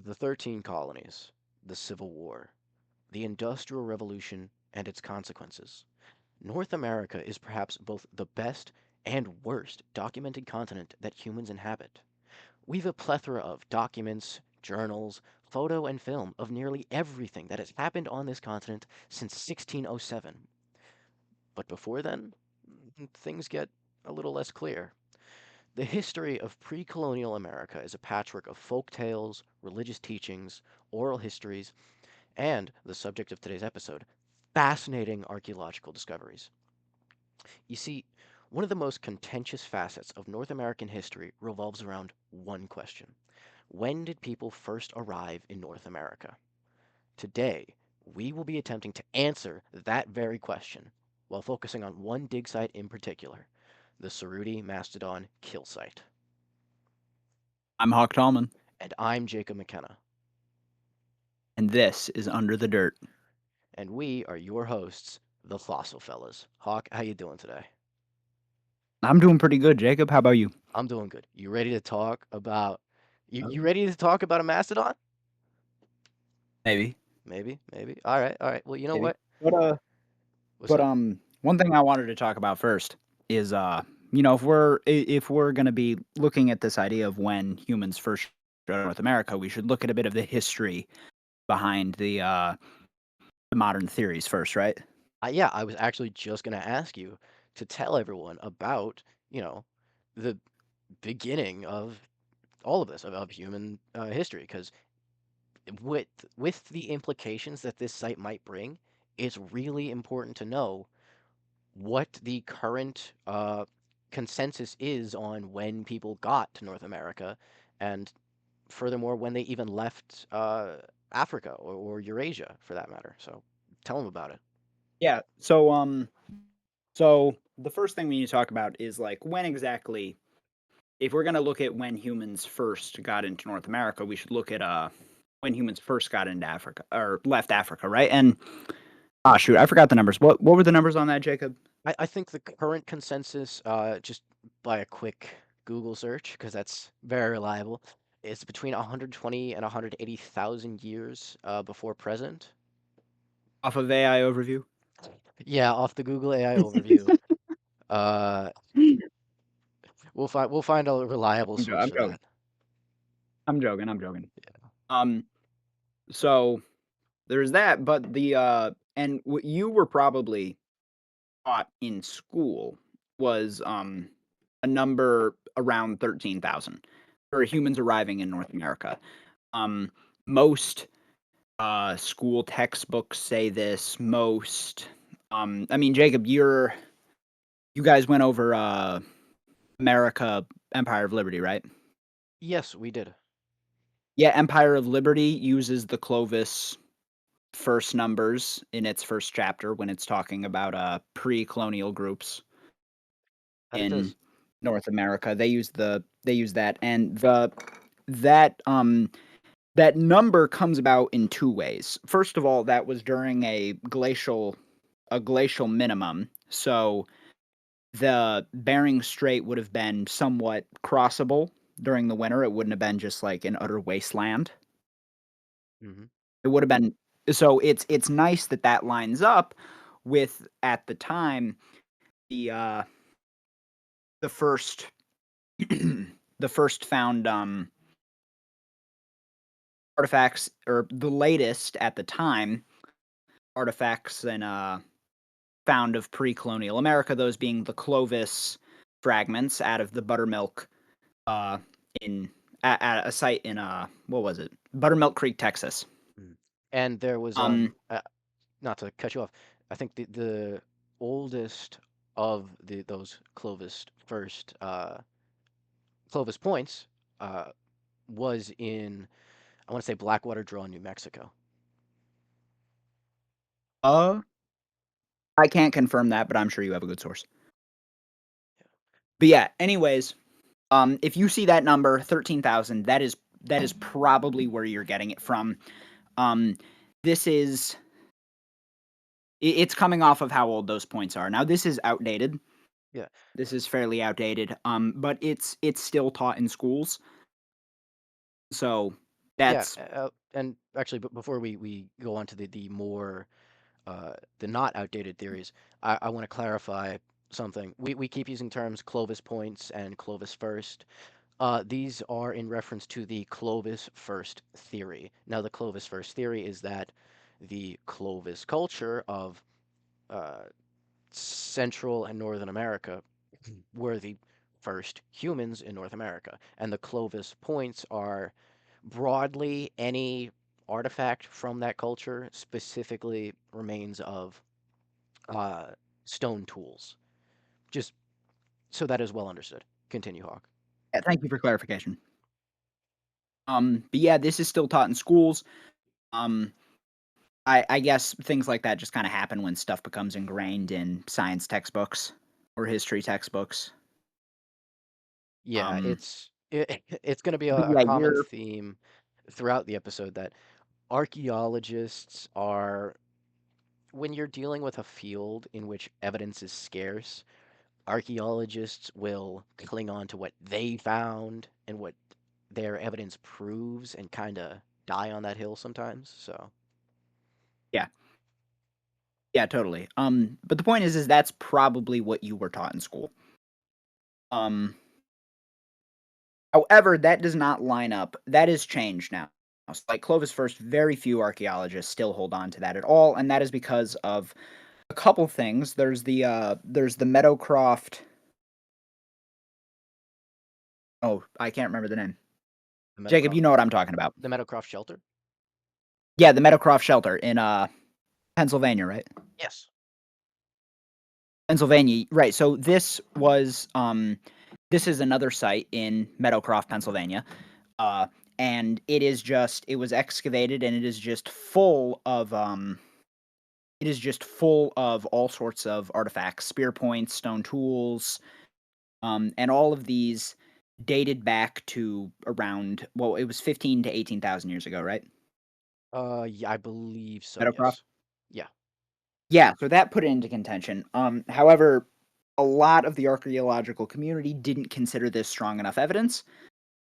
The 13 colonies, the Civil War, the Industrial Revolution and its consequences. North America is perhaps both the best and worst documented continent that humans inhabit. We've a plethora of documents, journals, photo, and film of nearly everything that has happened on this continent since 1607. But before then, things get a little less clear. The history of pre colonial America is a patchwork of folk tales, religious teachings, oral histories, and, the subject of today's episode, fascinating archaeological discoveries. You see, one of the most contentious facets of North American history revolves around one question: when did people first arrive in North America? Today, we will be attempting to answer that very question while focusing on one dig site in particular, the Cerruti Mastodon kill site. I'm Hawk Tallman, And I'm Jacob McKenna, and this is Under the Dirt. and we are your hosts, the Fossil Fellas. Hawk, how you doing today? I'm doing pretty good, Jacob. How about you? I'm doing good. You ready to talk about you Um, ready to talk about a mastodon? Maybe, Maybe, maybe. All right, all right. Well, you know maybe. what? But What's but up? one thing I wanted to talk about first is if we're gonna be looking at this idea of when humans first showed up in North America, we should look at a bit of the history behind the modern theories first, right? Yeah, I was actually just gonna ask you to tell everyone about, you know, the beginning of all of this of human history, because with with the implications that this site might bring, it's really important to know what the current consensus is on when people got to North America, and furthermore, when they even left Africa or Eurasia for that matter. So tell them about it. Yeah. So the first thing we need to talk about is like when exactly. If we're gonna look at when humans first got into North America, we should look at when humans first got into Africa or left Africa, right? And shoot, I forgot the numbers. What were the numbers on that, Jacob? I think the current consensus, just by a quick Google search, because that's very reliable, is between 120 and 180,000 years before present. Off of AI overview. Yeah, off the Google AI overview. Uh, we'll find a reliable source I'm for joking. that. I'm joking. I'm joking. Um, so there's that, but and what you were probably taught in school was a number around 13,000 for humans arriving in North America. Most school textbooks say this. Most, I mean, Jacob, you guys went over America, Empire of Liberty, right? Yes, we did. Yeah, Empire of Liberty uses the Clovis first numbers in its first chapter when it's talking about pre-colonial groups It in does. North America. They use that, and that that number comes about in two ways. First of all, that was during a glacial minimum, so the Bering Strait would have been somewhat crossable during the winter. It wouldn't have been just like an utter wasteland. Hmm. It would have been so it's nice that that lines up with at the time the uh the first the first found artifacts, or the latest at the time artifacts and found of pre-colonial America, those being the Clovis fragments out of the buttermilk uh in at a site in what was it? Buttermilk Creek, Texas. And there was Um not to cut you off. I think the oldest of those Clovis points uh, was in, I want to say, Blackwater Draw, New Mexico. uh I can't confirm that, but I'm sure you have a good source. But yeah, anyways, if you see that number 13,000, that is probably where you're getting it from. Um this is it's coming off of how old those points are. Now this is outdated. Yeah. This is fairly outdated. But it's still taught in schools. So Yeah, That's and actually, but before we go on to the more the not outdated theories, I want to clarify something. We keep using terms Clovis points and Clovis first. These are in reference to the Clovis first theory. Now, the Clovis first theory is that the Clovis culture of uh, Central and Northern America were the first humans in North America, and the Clovis points are broadly any artifact from that culture, specifically remains of uh, stone tools. Just so that is well understood. Continue, Hawk. yeah, thank you for clarification. But yeah, this is still taught in schools. Um, I guess things like that just kind of happen when stuff becomes ingrained in science textbooks or history textbooks. Yeah, Um, it's going to be but a yeah, common you're theme throughout the episode that archaeologists are, when you're dealing with a field in which evidence is scarce, archaeologists will cling on to what they found and what their evidence proves and kind of die on that hill sometimes. So, yeah, yeah, totally. But the point is that's probably what you were taught in school. Um, However, that does not line up. That has changed now. So like Clovis first, very few archaeologists still hold on to that at all, and that is because of a couple things. There's the Meadowcroft. Oh, I can't remember the name. the Jacob, Meadowcroft, you know what I'm talking about. the Meadowcroft shelter? Yeah, the Meadowcroft shelter in Pennsylvania, right? Yes. Pennsylvania, right. So this is another site in Meadowcroft, Pennsylvania. Uh and it was excavated and it is just full of all sorts of artifacts, spear points, stone tools, and all of these dated back to around, well, it was 15 to 18,000 years ago, right? Yeah, I believe so. Meadowcroft. Yes. Yeah. Yeah, so that put it into contention. However, a lot of the archaeological community didn't consider this strong enough evidence.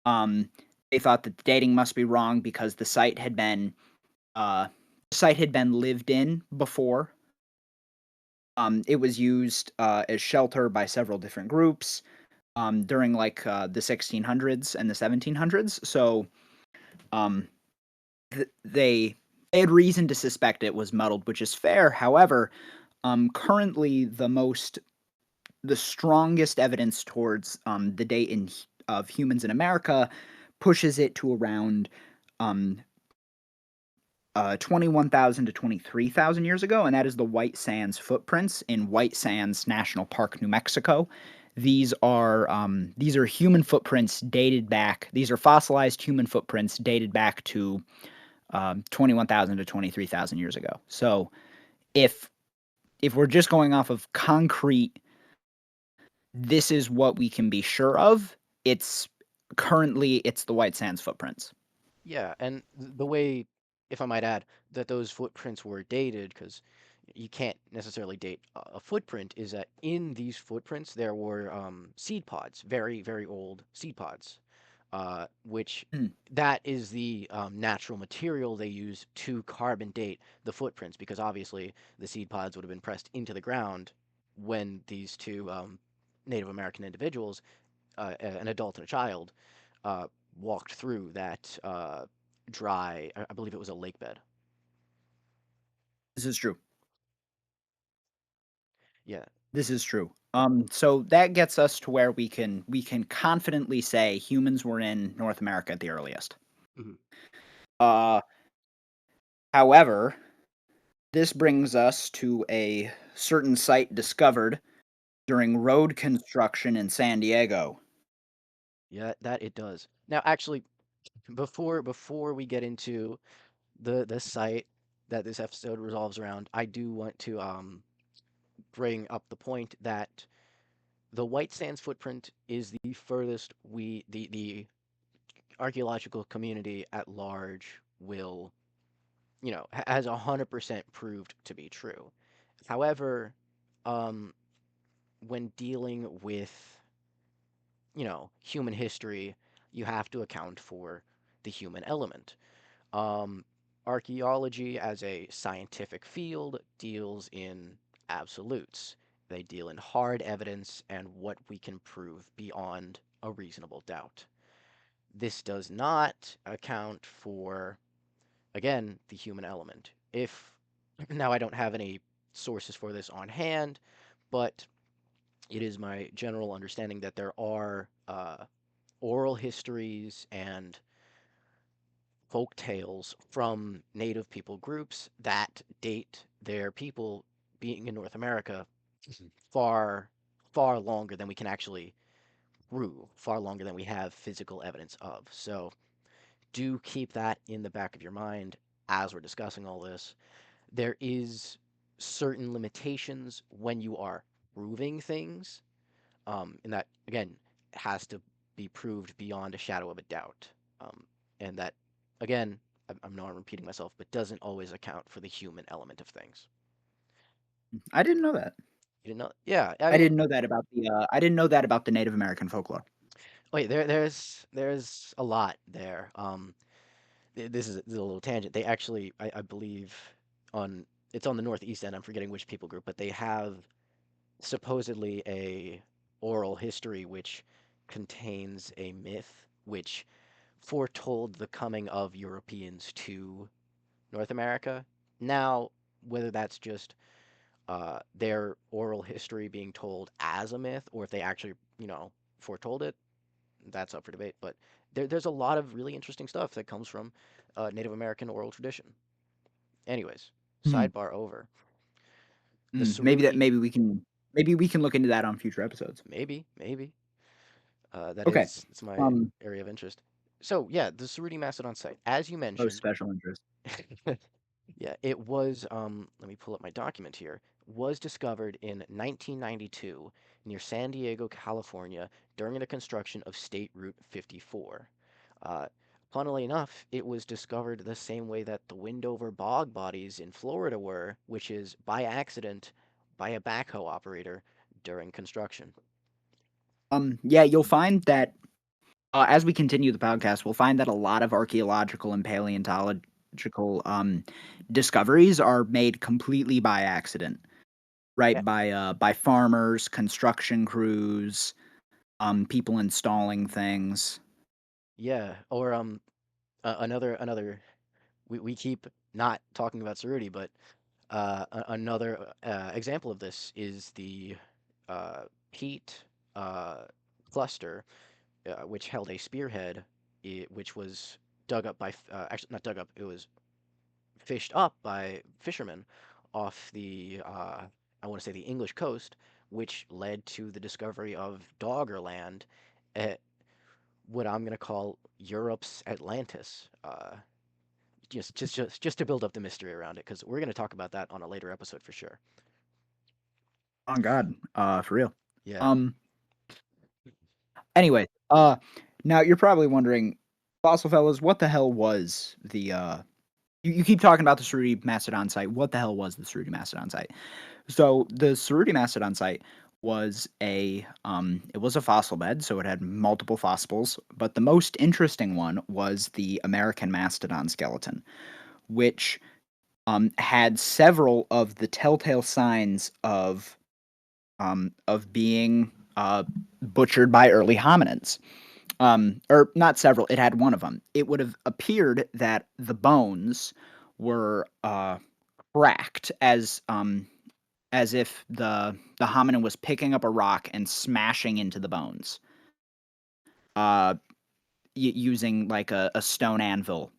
Um, they thought that the dating must be wrong because uh, the site had been lived in before. It was used as shelter by several different groups during the 1600s and the 1700s. So um, they had reason to suspect it was muddled, which is fair. However, currently the strongest evidence towards the date of humans in America pushes it to around um, 21,000 to 23,000 years ago, and that is the White Sands footprints in White Sands National Park, New Mexico. These are human footprints dated back. These are fossilized human footprints dated back to 21,000 to 23,000 years ago. So if we're just going off of concrete, this is what we can be sure of. It's it's the White Sands footprints. Yeah, and the way, if I might add, that those footprints were dated, because you can't necessarily date a footprint, is that in these footprints there were seed pods, very, very old seed pods, which Hmm. that is the natural material they use to carbon date the footprints, because obviously the seed pods would have been pressed into the ground when these two Native American individuals, an adult and a child, uh, walked through that dry, I believe it was a lake bed. This is true. Yeah. This is true. So that gets us to where we can confidently say humans were in North America at the earliest. Mhm. Uh, However, this brings us to a certain site discovered during road construction in San Diego. Yeah, that it does. Now, actually, before we get into the site that this episode revolves around, I do want to bring up the point that the White Sands footprint is the furthest the archaeological community at large will, has 100% proved to be true. However, um, when dealing with, human history, you have to account for the human element. Um, Archaeology, as a scientific field, deals in absolutes. They deal in hard evidence and what we can prove beyond a reasonable doubt. This does not account for, again, the human element. If now I don't have any sources for this on hand, but it is my general understanding that there are oral histories and folk tales from native people groups that date their people being in North America far, far longer than we can actually prove, far longer than we have physical evidence of. So do keep that in the back of your mind as we're discussing all this. There is certain limitations when you are proving things, and that again has to be proved beyond a shadow of a doubt, um, and that again I'm not repeating myself, but doesn't always account for the human element of things. I didn't know that. You know, yeah, I I mean, didn't know that about the, I didn't know that about the Native American folklore. wait, there's a lot there. This is a little tangent. They actually, I believe, on it's on the northeast end. I'm forgetting which people group, but they have supposedly a oral history which contains a myth which foretold the coming of Europeans to North America. Now, whether that's just their oral history being told as a myth, or if they actually, foretold it, that's up for debate. But there's a lot of really interesting stuff that comes from Native American oral tradition. Anyways, Hmm. sidebar over. The Mm, Cerruti, maybe we can look into that on future episodes. maybe. That Okay. is, it's my Um, area of interest. So yeah, the Cerruti Mastodon site, as you most mentioned, special interest. yeah, it was. Let me pull up my document here. Was discovered in 1992 near San Diego, California, during the construction of State Route 54. Uh, Funnily enough, it was discovered the same way that the Windover bog bodies in Florida were, which is by accident by a backhoe operator during construction. Yeah, you'll find that as we continue the podcast, we'll find that a lot of archaeological and paleontological discoveries are made completely by accident, Yeah, right? By farmers, construction crews, people installing things. yeah. Or another. We keep not talking about Cerruti, but another example of this is the uh, peat uh, cluster, which held a spearhead, which was dug up by, actually not dug up, it was fished up by fishermen off the, I want to say the English coast, which led to the discovery of Doggerland, at what I'm going to call Europe's Atlantis. Just to build up the mystery around it, because we're going to talk about that on a later episode for sure. On God, for real. Yeah. Um, anyway, now you're probably wondering, fossil fellas, what the hell was the you keep talking about the Cerruti Mastodon site. What the hell was the Cerruti Mastodon site? So the Cerruti Mastodon site was it was a fossil bed, so it had multiple fossils, but the most interesting one was the American mastodon skeleton, which had several of the telltale signs of being butchered by early hominids. Or not several, it had one of them. It would have appeared that the bones were cracked as if the hominin was picking up a rock and smashing into the bones, uh, using like a stone anvil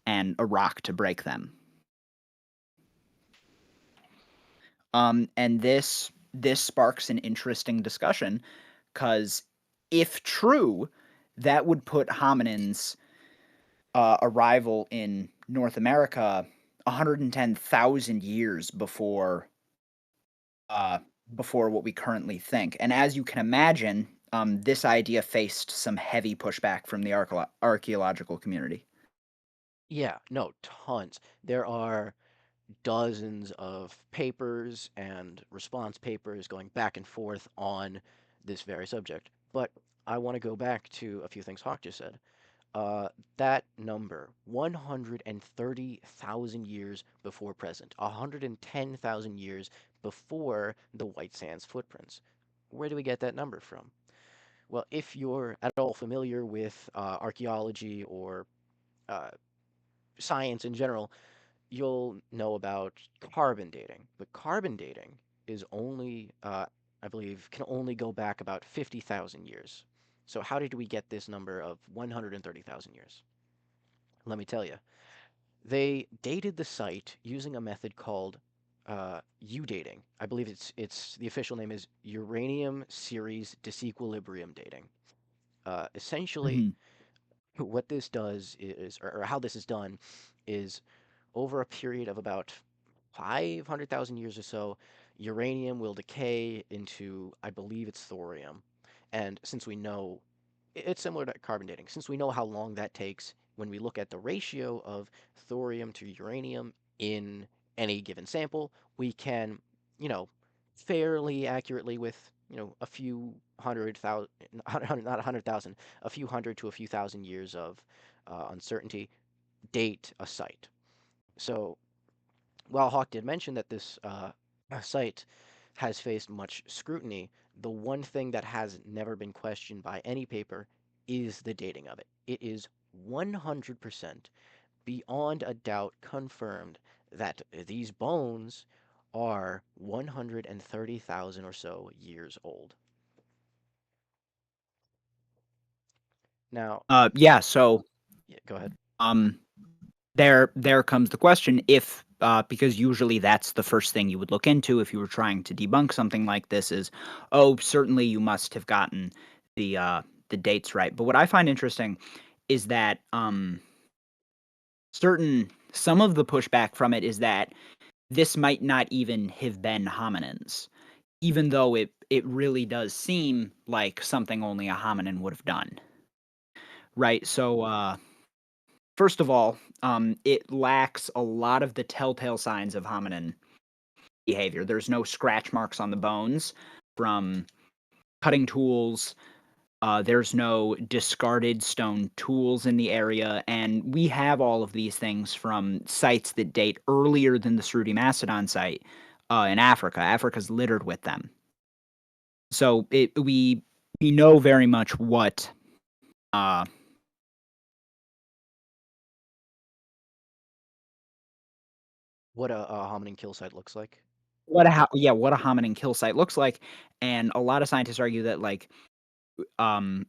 and a rock to break them. And this sparks an interesting discussion because if true, that would put hominins arrival in North America 110,000 years uh, before what we currently think. And as you can imagine, this idea faced some heavy pushback from the archaeological community. Yeah, no, tons. There are dozens of papers and response papers going back and forth on this very subject. But I want to go back to a few things Hawk just said. Uh, that number, 130,000 years before present, 110,000 years before the White Sands footprints. Where do we get that number from? Well, if you're at all familiar with archaeology or uh, science in general, you'll know about carbon dating. But carbon dating is only, I believe, can only go back about 50,000 years. So, how did we get this number of 130,000 years? Let me tell you. They dated the site using a method called U-dating. I believe it's the official name is uranium series disequilibrium dating. Essentially, Mhm. what this does is, or how this is done, is over a period of about 500,000 years or so, uranium will decay into, I believe it's thorium. And since we know, it's similar to carbon dating, since we know how long that takes, when we look at the ratio of thorium to uranium in any given sample, we can, you know, fairly accurately with, a few hundred thousand, not 100,000, a few hundred to a few thousand years of uncertainty, date a site. So while Hawk did mention that this site has faced much scrutiny, the one thing that has never been questioned by any paper is the dating of it. It is 100% beyond a doubt confirmed that these bones are 130,000 or so years old. Now, Yeah, so yeah, go ahead. um, there comes the question if because usually that's the first thing you would look into if you were trying to debunk something like this is, oh, certainly you must have gotten the dates right. But what I find interesting is that certain some of the pushback from it is that this might not even have been hominins, even though it really does seem like something only a hominin would have done. Right. So first of all, it lacks a lot of the telltale signs of hominin behavior. There's no scratch marks on the bones from cutting tools. There's no discarded stone tools in the area, and we have all of these things from sites that date earlier than the Cerruti Mastodon site in Africa. Africa's littered with them, so we know very much uh, What a hominin kill site looks like. what a hominin kill site looks like, and a lot of scientists argue that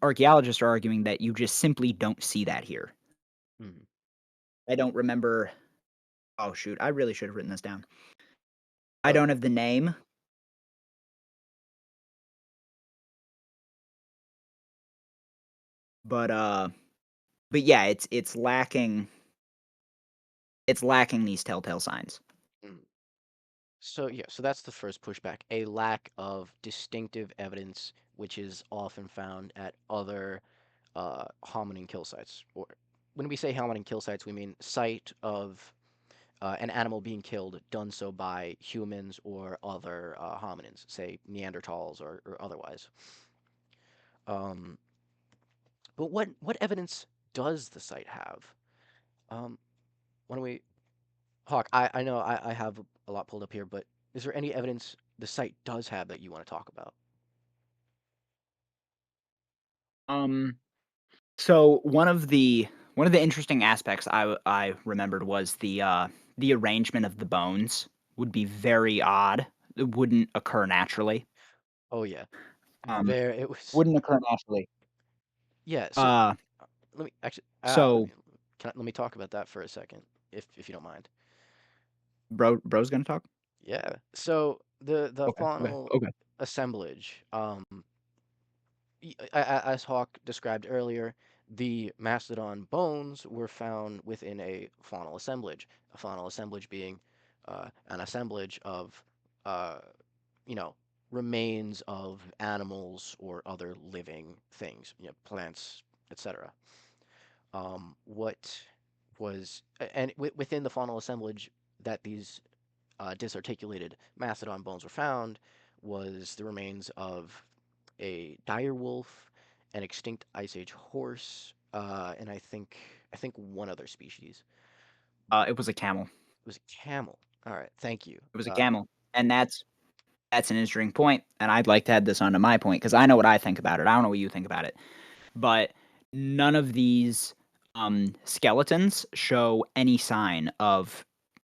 archaeologists are arguing that you just simply don't see that here. Hmm. I don't remember. Oh shoot, I really should have written this down. I Well, don't have the name, but yeah, it's lacking these telltale signs. mm. So yeah, so that's the first pushback, a lack of distinctive evidence, which is often found at other hominin kill sites. Or when we say hominin kill sites, we mean site of an animal being killed, done so by humans or other hominins, say Neanderthals or otherwise. Um, but what evidence does the site have? Um, when we Hawk, I know I have a lot pulled up here, but is there any evidence the site does have that you want to talk about? Um, so one of the interesting aspects I remembered was the arrangement of the bones would be very odd. It wouldn't occur naturally. Oh yeah, Um, there it was. wouldn't occur naturally. Yeah, so Uh, let me actually so let me talk about that for a second, if you don't mind. bro's gonna talk. Yeah. So the Okay, okay, faunal okay. assemblage, as Hawk described earlier, the mastodon bones were found within a faunal assemblage. A faunal assemblage being an assemblage of uh, you know, remains of animals or other living things, plants, etc. What was and within the faunal assemblage that these disarticulated mastodon bones were found was the remains of a dire wolf, an extinct ice age horse. and I think one other species. It was a camel. It was a camel. All right, thank you. It was a camel, and that's an interesting point, and I'd like to add this onto my point because I know what I think about it. I don't know what you think about it, but none of these skeletons show any sign of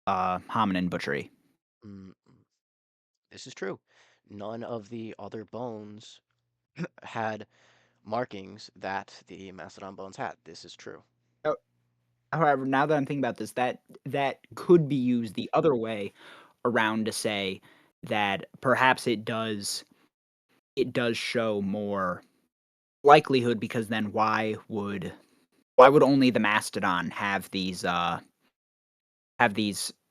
hominin butchery. Mm, this is true. None of the other bones had markings that the mastodon bones had. This is true. Ho- However, now that I'm thinking about this, that could be used the other way around to say that perhaps it does show more likelihood because then why would only the mastodon have these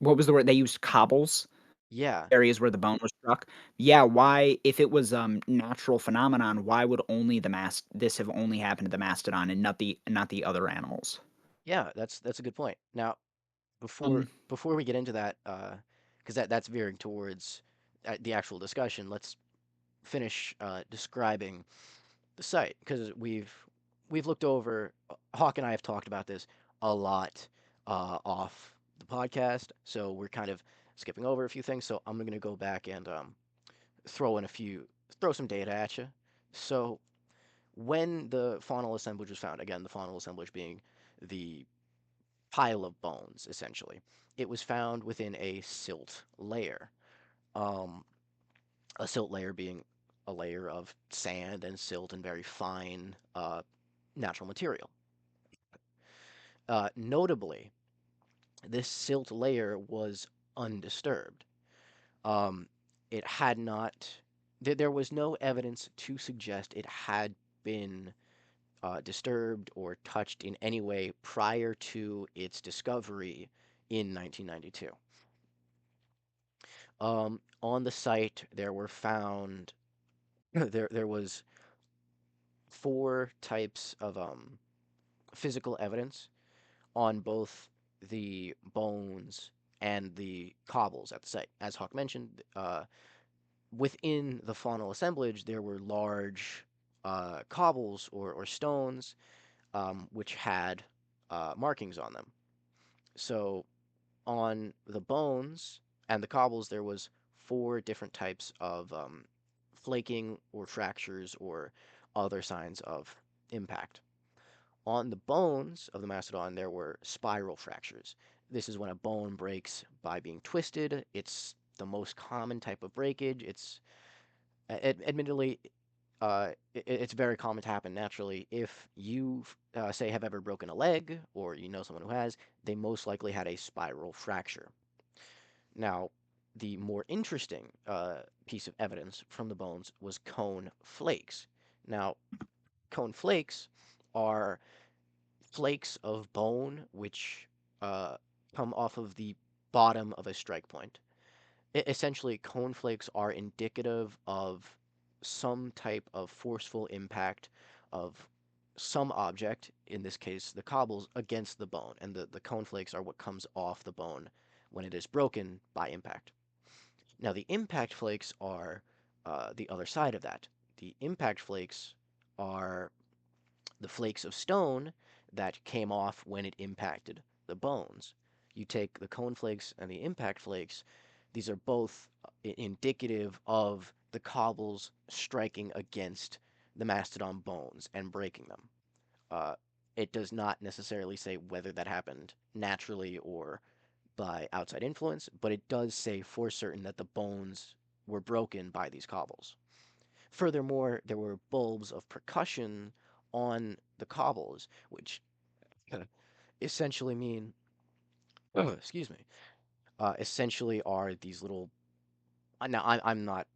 what was the word they used, cobbles, Yeah, areas where the bone was struck? Yeah, why, if it was natural phenomenon, why would only this have only happened to the mastodon and not the other animals? yeah, that's a good point. Now, before Um before we get into that, because that's veering towards the actual discussion, let's finish describing the site because we've looked over. Hawk and I have talked about this a lot off the podcast, so we're kind of skipping over a few things. So I'm gonna go back and throw in a few, throw some data at you. So when the faunal assemblage was found, again, the faunal assemblage being the pile of bones, essentially, it was found within a silt layer. Um, a silt layer being a layer of sand and silt and very fine natural material. Notably, this silt layer was undisturbed. Um, it had not, there was no evidence to suggest it had been disturbed or touched in any way prior to its discovery in 1992. On the site, there were found there was four types of physical evidence on both the bones and the cobbles at the site. As Hawk mentioned, within the faunal assemblage, there were large cobbles or stones which had markings on them. So on the bones and the cobbles, there was four different types of flaking or fractures or other signs of impact. On the bones of the mastodon, there were spiral fractures. This is when a bone breaks by being twisted. It's the most common type of breakage. It's admittedly, it's very common to happen naturally. If you, say, have ever broken a leg or you know someone who has, they most likely had a spiral fracture. Now, the more interesting piece of evidence from the bones was cone flakes. Now, cone flakes are flakes of bone which uh, come off of the bottom of a strike point. Essentially, cone flakes are indicative of some type of forceful impact of some object, in this case the cobbles, against the bone, and the cone flakes are what comes off the bone when it is broken by impact. Now, the impact flakes are the other side of that. The impact flakes are the flakes of stone that came off when it impacted the bones. You take the cone flakes and the impact flakes, these are both indicative of the cobbles striking against the mastodon bones and breaking them. Uh, it does not necessarily say whether that happened naturally or by outside influence, but it does say for certain that the bones were broken by these cobbles. Furthermore, there were bulbs of percussion on the cobbles, which essentially mean, excuse me, essentially are these little. Now, I'm not,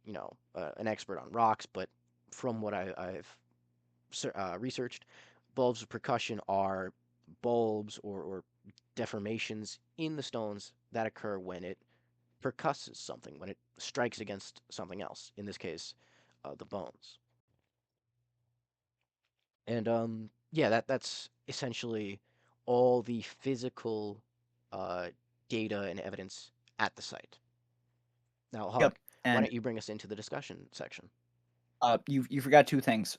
an expert on rocks, but from what I've researched, bulbs of percussion are bulbs or deformations in the stones that occur when it percusses something, when it strikes against something else, in this case, the bones. And yeah, that's essentially all the physical uh, data and evidence at the site. Now, Yep, Hawk, why and don't you bring us into the discussion section? you forgot two things.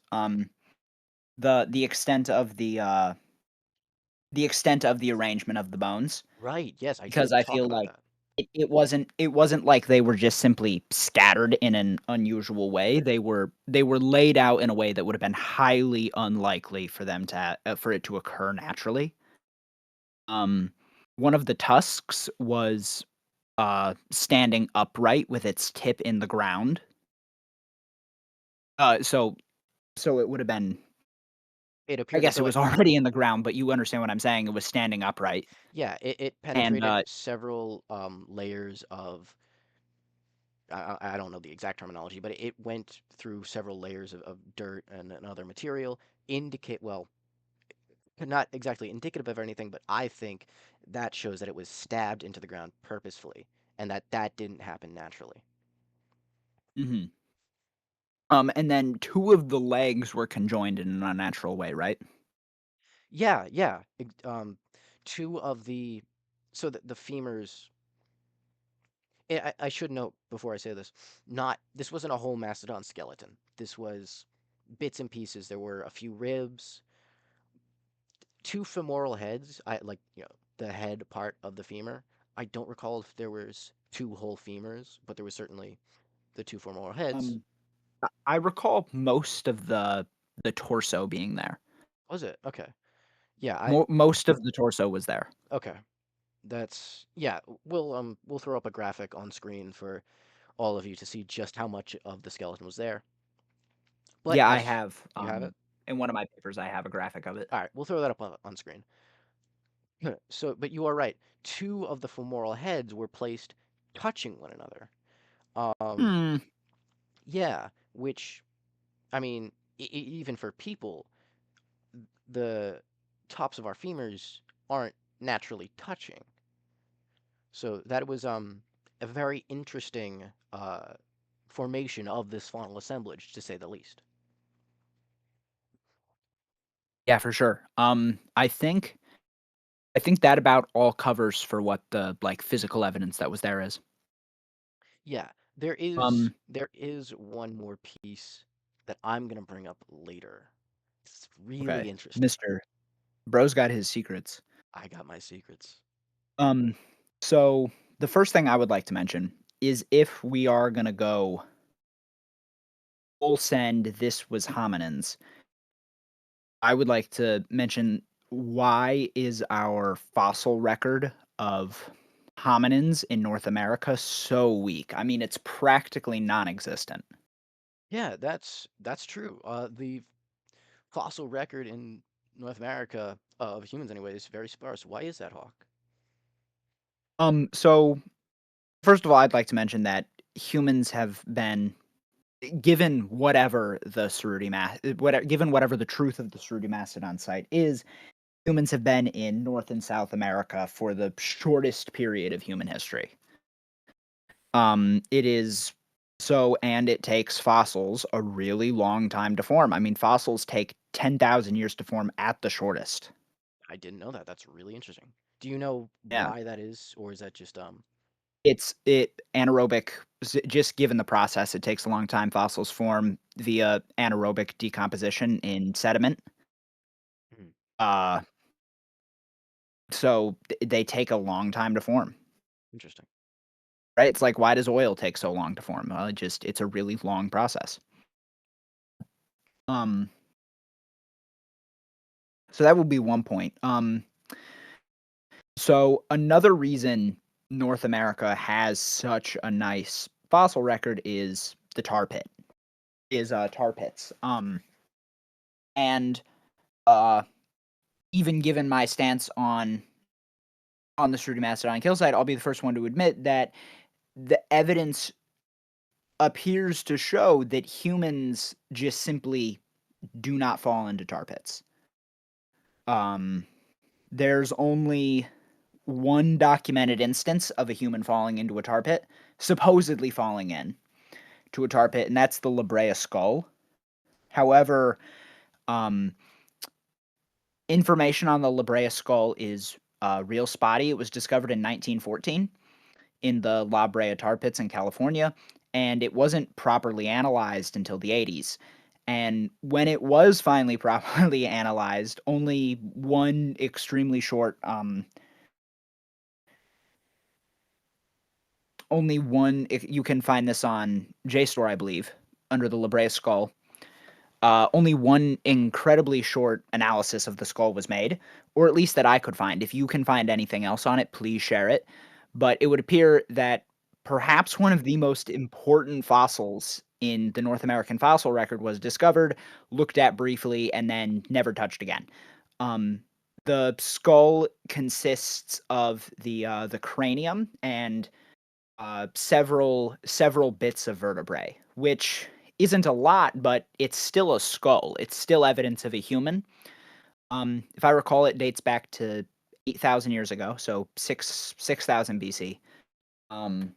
The extent of the extent of the arrangement of the bones, Right, yes, I because did I talk feel about like that. it wasn't like they were just simply scattered in an unusual way. They were laid out in a way that would have been highly unlikely for them to for it to occur naturally. Um, one of the tusks was standing upright with its tip in the ground. So it would have been, It I appeared as guess it though was it already in the ground, but you understand what I'm saying. It was standing upright, yeah, it and penetrated several, layers of I don't know the exact terminology, but it went through several layers of dirt and other material, indicate well, not exactly indicative of anything, but I think that shows that it was stabbed into the ground purposefully, and that that didn't happen naturally. mhm. And then two of the legs were conjoined in an unnatural way, right? Yeah, yeah. Two of the so the femurs. I should note before I say this, not this wasn't a whole mastodon skeleton. This was bits and pieces. There were a few ribs, two femoral heads. I like the head part of the femur. I don't recall if there was two whole femurs, but there was certainly the two femoral heads. Um, I recall most of the torso being there. Was it? Okay. Yeah, I Most of the torso was there. okay. That's yeah, we'll throw up a graphic on screen for all of you to see just how much of the skeleton was there. But Yeah, I as have, you have it? in one of my papers, I have a graphic of it. All right, we'll throw that up on screen. So, but you are right. Two of the femoral heads were placed touching one another. Um, Hmm. yeah, which I mean, even for people, the tops of our femurs aren't naturally touching. So that was a very interesting formation of this faunal assemblage, to say the least. Yeah, for sure. I think that about all covers for what the, like, physical evidence that was there is. Yeah, Um, there is one more piece that I'm gonna bring up later. It's really okay, interesting. Mister Bro's got his secrets. I got my secrets. Um, so the first thing I would like to mention is if we are gonna go full send, this was hominins, I would like to mention, why is our fossil record of hominins in North America so weak? I mean, it's practically non-existent. Yeah, that's true. The fossil record in North America of humans, anyway, is very sparse. Why is that, Hawk? So first of all, I'd like to mention that humans have been given whatever the given whatever the truth of the Cerruti Mastodon site is, humans have been in North and South America for the shortest period of human history. It is so, and it takes fossils a really long time to form. I mean, fossils take 10,000 years to form at the shortest. I didn't know that. That's really interesting. Do you know Yeah. why that is, or is that just It anaerobic, just given the process, it takes a long time. Fossils form via anaerobic decomposition in sediment. mhm, Uh, so they take a long time to form, interesting? right? It's like, why does oil take so long to form? Well, it's a really long process. Um, so that would be one point. So another reason North America has such a nice fossil record is the tar pits. And uh, even given my stance on the Cerruti Mastodon kill site, I'll be the first one to admit that the evidence appears to show that humans just simply do not fall into tar pits. Um, there's only one documented instance of a human falling into a tar pit, supposedly falling in to a tar pit, and that's the La Brea skull. However, um, information on the La Brea skull is real spotty. It was discovered in 1914 in the La Brea tar pits in California, and it wasn't properly analyzed until the 80s. And when it was finally properly analyzed, only one extremely short, only one, you can find this on JSTOR, I believe, under the La Brea skull. Only one incredibly short analysis of the skull was made, or at least that I could find. If you can find anything else on it, please share it. But it would appear that perhaps one of the most important fossils in the North American fossil record was discovered, looked at briefly, and then never touched again. Um, the skull consists of the cranium and several bits of vertebrae, which isn't a lot, but it's still a skull. It's still evidence of a human. If I recall, it dates back to 8,000 years ago, so 6,000 BC. Um,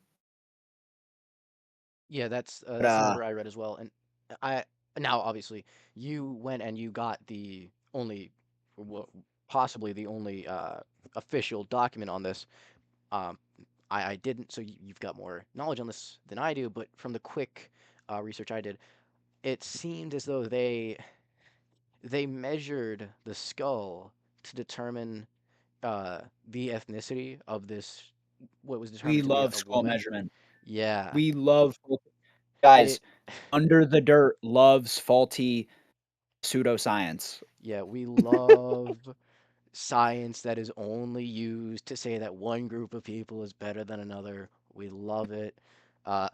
Yeah, but that's the number I read as well. And I now obviously you went and you got the only, well, possibly the only official document on this. Um, I didn't, so you've got more knowledge on this than I do. But from the quick research I did, it seemed as though they measured the skull to determine the ethnicity of this, what was we determined to be love a skull woman. measurement. Yeah, We love guys. it. Under the dirt loves faulty pseudoscience. Yeah, we love science that is only used to say that one group of people is better than another. We love it. Uh,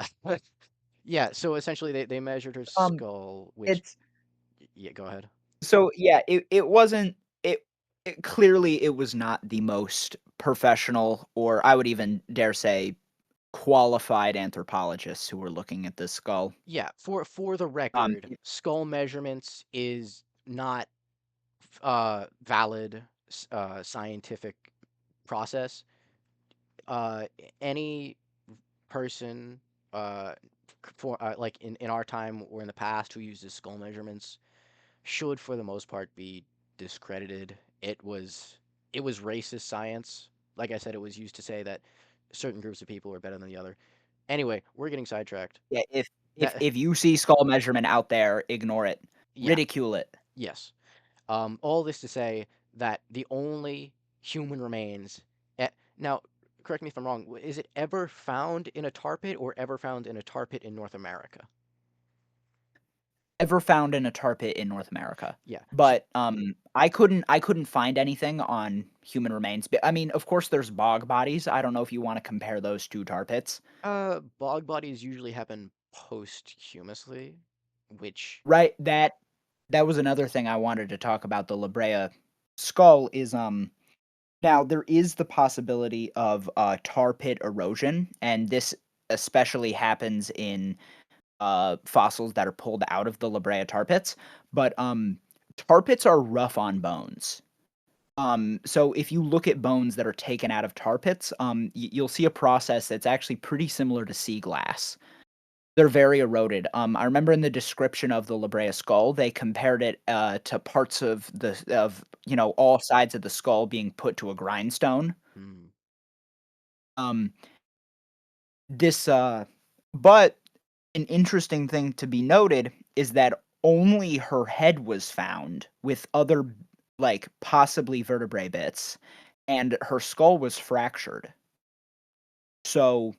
yeah, so essentially they measured her Um, skull, which, it's yeah, go ahead. So, yeah, it wasn't it clearly it was not the most professional, or I would even dare say qualified anthropologists who were looking at this skull. Yeah, for the record, It skull measurements is not valid scientific process. Uh, any person for like in our time or in the past who uses skull measurements should for the most part be discredited. It was racist science. Like I said, it was used to say that certain groups of people were better than the other. Anyway, we're getting sidetracked. Yeah, That if you see skull measurement out there, ignore it. yeah, Ridicule it. yes. All this to say that the only human remains. Now, correct me if I'm wrong. Is it ever found in a tar pit or ever found in a tar pit in North America? Ever found in a tar pit in North America. Yeah. But, I couldn't find anything on human remains. But, I mean, of course, there's bog bodies. I don't know if you wanna compare those 2 tar pits. Bog bodies usually happen posthumously, which Right, that was another thing I wanted to talk about the La Brea skull is, now there is the possibility of, tar pit erosion, and this especially happens in, fossils that are pulled out of the La Brea tar pits, but, tar pits are rough on bones. So if you look at bones that are taken out of tar pits, you'll see a process that's actually pretty similar to sea glass. They're very eroded. I remember in the description of the La Brea skull, they compared it, to parts of all sides of the skull being put to a grindstone. hmm, Um, this, but an interesting thing to be noted is that only her head was found with other, like, possibly vertebrae bits, and her skull was fractured. So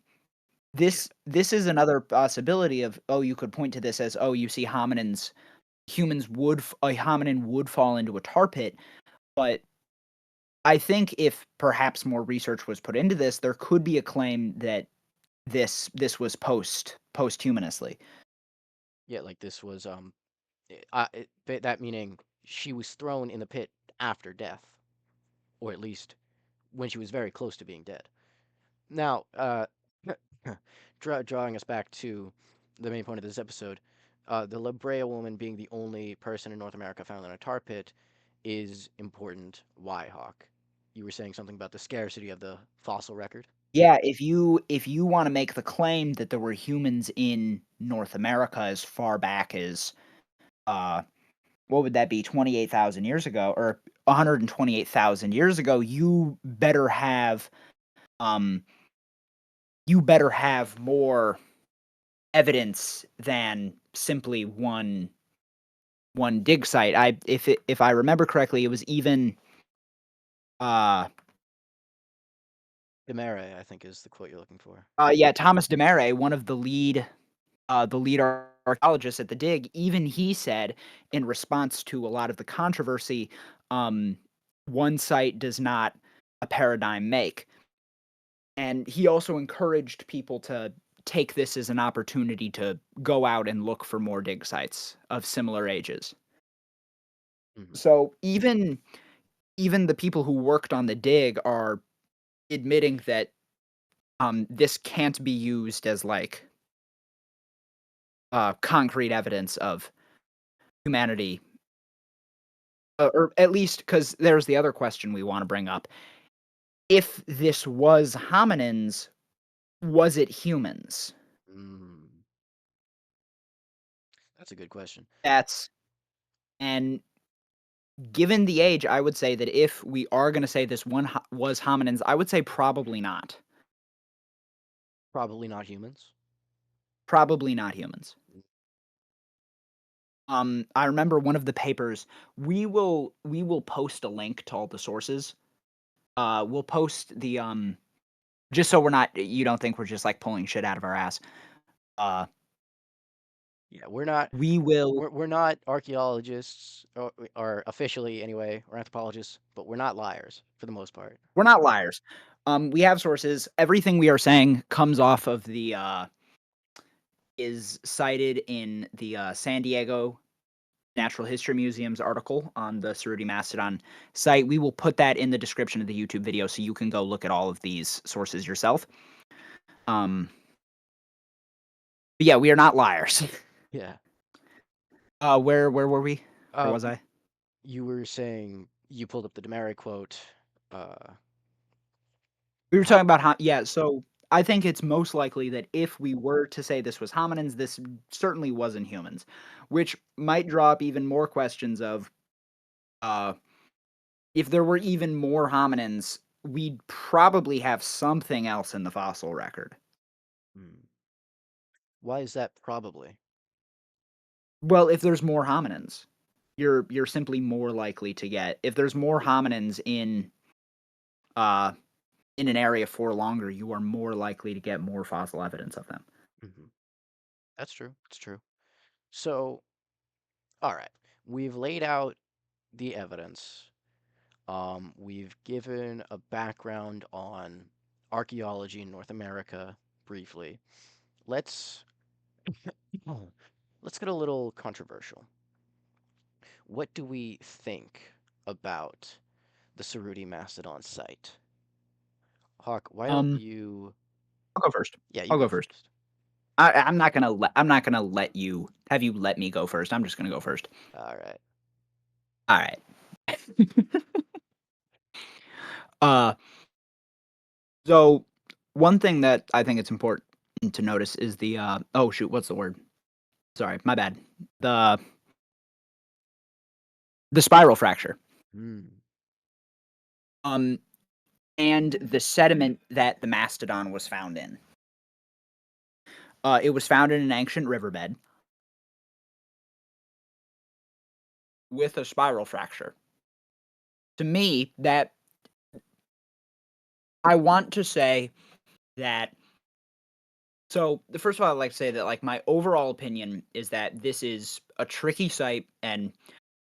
yeah, this is another possibility of, oh, you could point to this as, oh, you see hominins humans would a hominin would fall into a tar pit, but I think if perhaps more research was put into this, there could be a claim that this was posthumanously. yeah, like this was that meaning she was thrown in the pit after death, or at least when she was very close to being dead. Now, drawing us back to the main point of this episode, the La Brea woman being the only person in North America found in a tar pit is important. Why, Hawk? You were saying something about the scarcity of the fossil record? Yeah, if you wanna make the claim that there were humans in North America as far back as, uh, what would that be, 28,000 years ago, or 128,000 years ago, um, you better have more evidence than simply one one dig site. If I remember correctly, it was even uh Demare, I think, is the quote you're looking for. yeah, Thomas Demare, one of the lead archaeologists at the dig, even he said in response to a lot of the controversy, um, one site does not a paradigm make. And he also encouraged people to take this as an opportunity to go out and look for more dig sites of similar ages. Hmm. So even the people who worked on the dig are admitting that this can't be used as like concrete evidence of humanity, or at least because there's the other question we want to bring up. If this was hominins, was it humans? Mm, that's a good question. That's and given the age, I would say that if we are going to say this one was hominins, I would say probably not. Probably not humans. Probably not humans. I remember one of the papers. We will post a link to all the sources. We'll post the just so we're not you don't think we're just like pulling shit out of our ass. Uh, Yeah, we're not we will. we're not archaeologists or officially anyway, or anthropologists, but we're not liars for the most part. We're not liars. We have sources. Everything we are saying comes off of the is cited in the San Diego Natural History Museum's article on the Cerruti Mastodon site. We will put that in the description of the YouTube video so you can go look at all of these sources yourself. Um, but yeah, we are not liars. Yeah. Where were we? Where Uh, was I? you were saying you pulled up the Demare quote. We were How? talking about how, yeah. So I think it's most likely that if we were to say this was hominins, this certainly wasn't humans, which might draw up even more questions of uh, if there were even more hominins, we'd probably have something else in the fossil record. Hmm. Why is that probably? Well, if there's more hominins, you're simply more likely to get if there's more hominins uh in an area for longer, you are more likely to get more fossil evidence of them. Hmm. That's true. It's true. So, all right, we've laid out the evidence. We've given a background on archaeology in North America briefly. Let's let's get a little controversial. What do we think about the Cerruti Mastodon site? Hawk, why don't Um, you? I'll go first. Yeah, you I'll go go first. first. I'm not gonna let you have you let me go first. I'm just gonna go first. All right. All right. uh, so one thing that I think it's important to notice is the oh shoot, what's the word? Sorry, my bad. The the spiral fracture. Mm. Um, and the sediment that the mastodon was found in. It was found in an ancient riverbed with a spiral fracture. To me, that I want to say that. So, first of all, I'd like to say that like my overall opinion is that this is a tricky site, and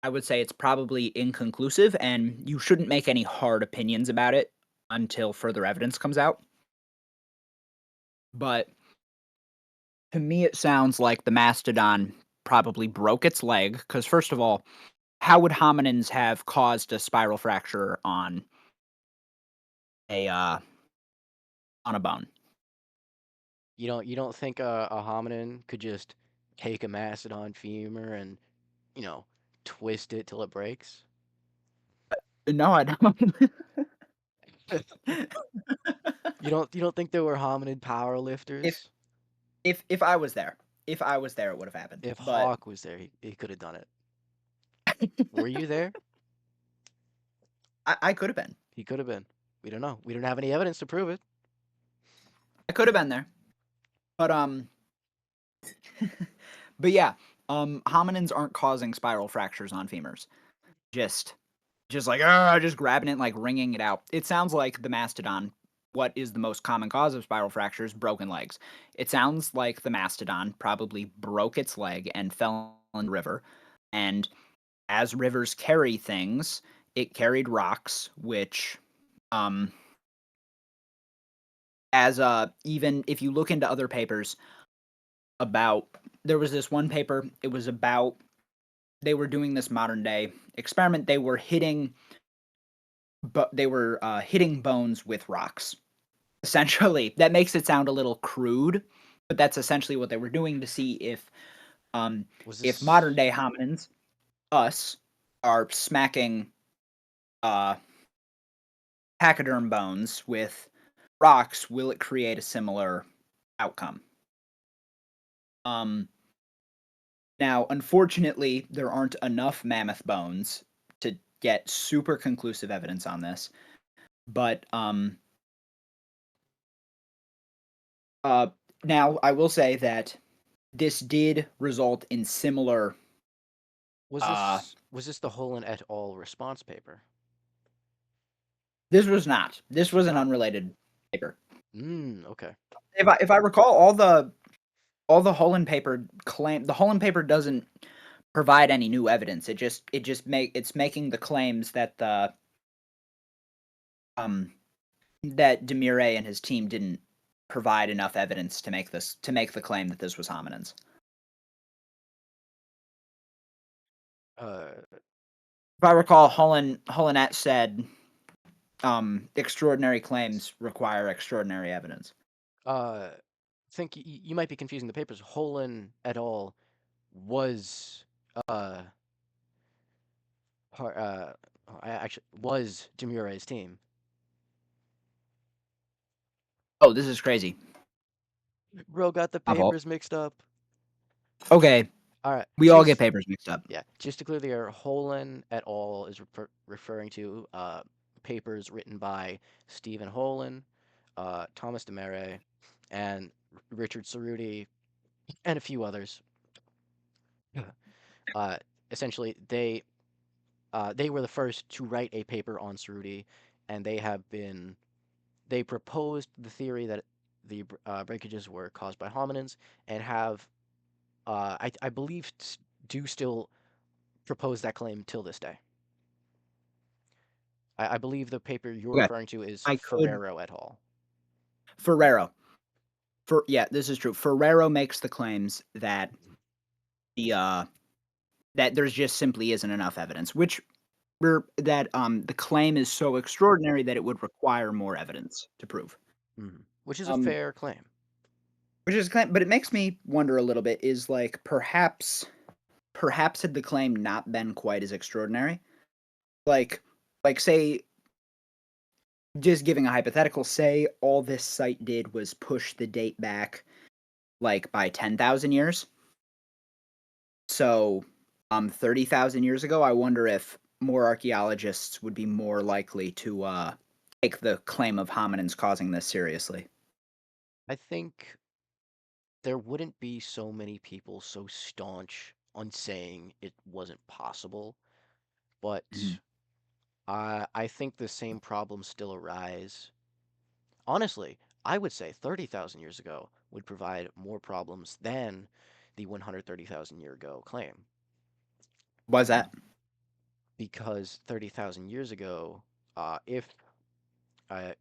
I would say it's probably inconclusive, and you shouldn't make any hard opinions about it until further evidence comes out. But to me, it sounds like the mastodon probably broke its leg because, first of all, how would hominins have caused a spiral fracture a uh, on a bone? You don't think a hominin could just take a mastodon femur and you know twist it till it breaks? No, I don't. You don't think there were hominid power if lifters? if I was there, if I was there, it would have happened. If But Hawk was there, he could have done it. Were you there? I could have been. He could have been. We don't know. We don't have any evidence to prove it. I could have been there. But but yeah. Hominins aren't causing spiral fractures on femurs. Just like just grabbing it, like wringing it out. It sounds like the mastodon. What is the most common cause of spiral fractures? Broken legs. It sounds like the mastodon probably broke its leg and fell in the river. And as rivers carry things, it carried rocks, which, um, as even if you look into other papers about, there was this one paper. It was about they were doing this modern day experiment. They were hitting, but they were hitting bones with rocks. Essentially, that makes it sound a little crude, but that's essentially what they were doing to see um Was if modern this day hominins, us, are smacking uh pachyderm bones with rocks, will it create a similar outcome? Um, Now, unfortunately, there aren't enough mammoth bones to get super conclusive evidence on this, but uh, now I will say that this did result in similar. Uh, was this the Holland et al. Response paper? this was not. This This was was an not. unrelated paper. Okay. If I recall, all the Holland paper claim the Holland paper doesn't provide any new evidence. It's making the claims that the um that Demure and his team didn't provide enough evidence to make the claim that this was hominins. Uh, If I recall, Hollinet said extraordinary claims require extraordinary evidence. uh, think you might be confusing the papers. Holland et al. Was uh, par, I actually was Demure's team. Oh, this is crazy. Bro got the My fault. papers mixed up. Okay, All right, we all get papers mixed up. yeah, just to clear the air, Holland et al. Is referring to papers written by Stephen Holland, Thomas Demere, and Richard Cerruti, and a few others. uh, Essentially, they were the first to write a paper on Cerruti, and they proposed the theory that the breakages were caused by hominins, and have I believe do still propose that claim till this day. I believe the paper you're Okay, referring to is I could Ferrero et al. Ferrero. Yeah, this is true. Ferrero makes the claims that the that there's just simply isn't enough evidence, which that the claim is so extraordinary that it would require more evidence to prove. Which is a Um, fair claim. which is but it makes me wonder a little bit. Is like perhaps had the claim not been quite as extraordinary, like say, just giving a hypothetical, say all this site did was push the date back like by 10,000 years. So 30,000 years ago, I wonder if more archaeologists would be more likely to take the claim of hominins causing this seriously. I think there wouldn't be so many people so staunch on saying it wasn't possible, Mhm. but I think the same problems still arise. Honestly, I would say 30,000 years ago would provide more problems than the 130,000 year ago claim. Was that? Because 30,000 years ago, if I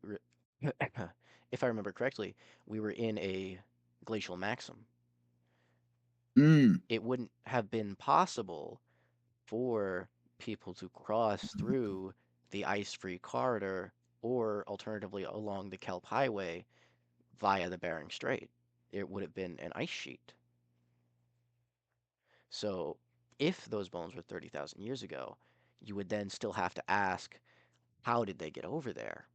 if I remember correctly, we were in a glacial maxim. Mm. It wouldn't have been possible for people to cross through the ice-free corridor or alternatively along the Kelp Highway via the Bering Strait. It would have been an ice sheet. So if those bones were 30,000 years ago, you would then still have to ask, how did they get over there?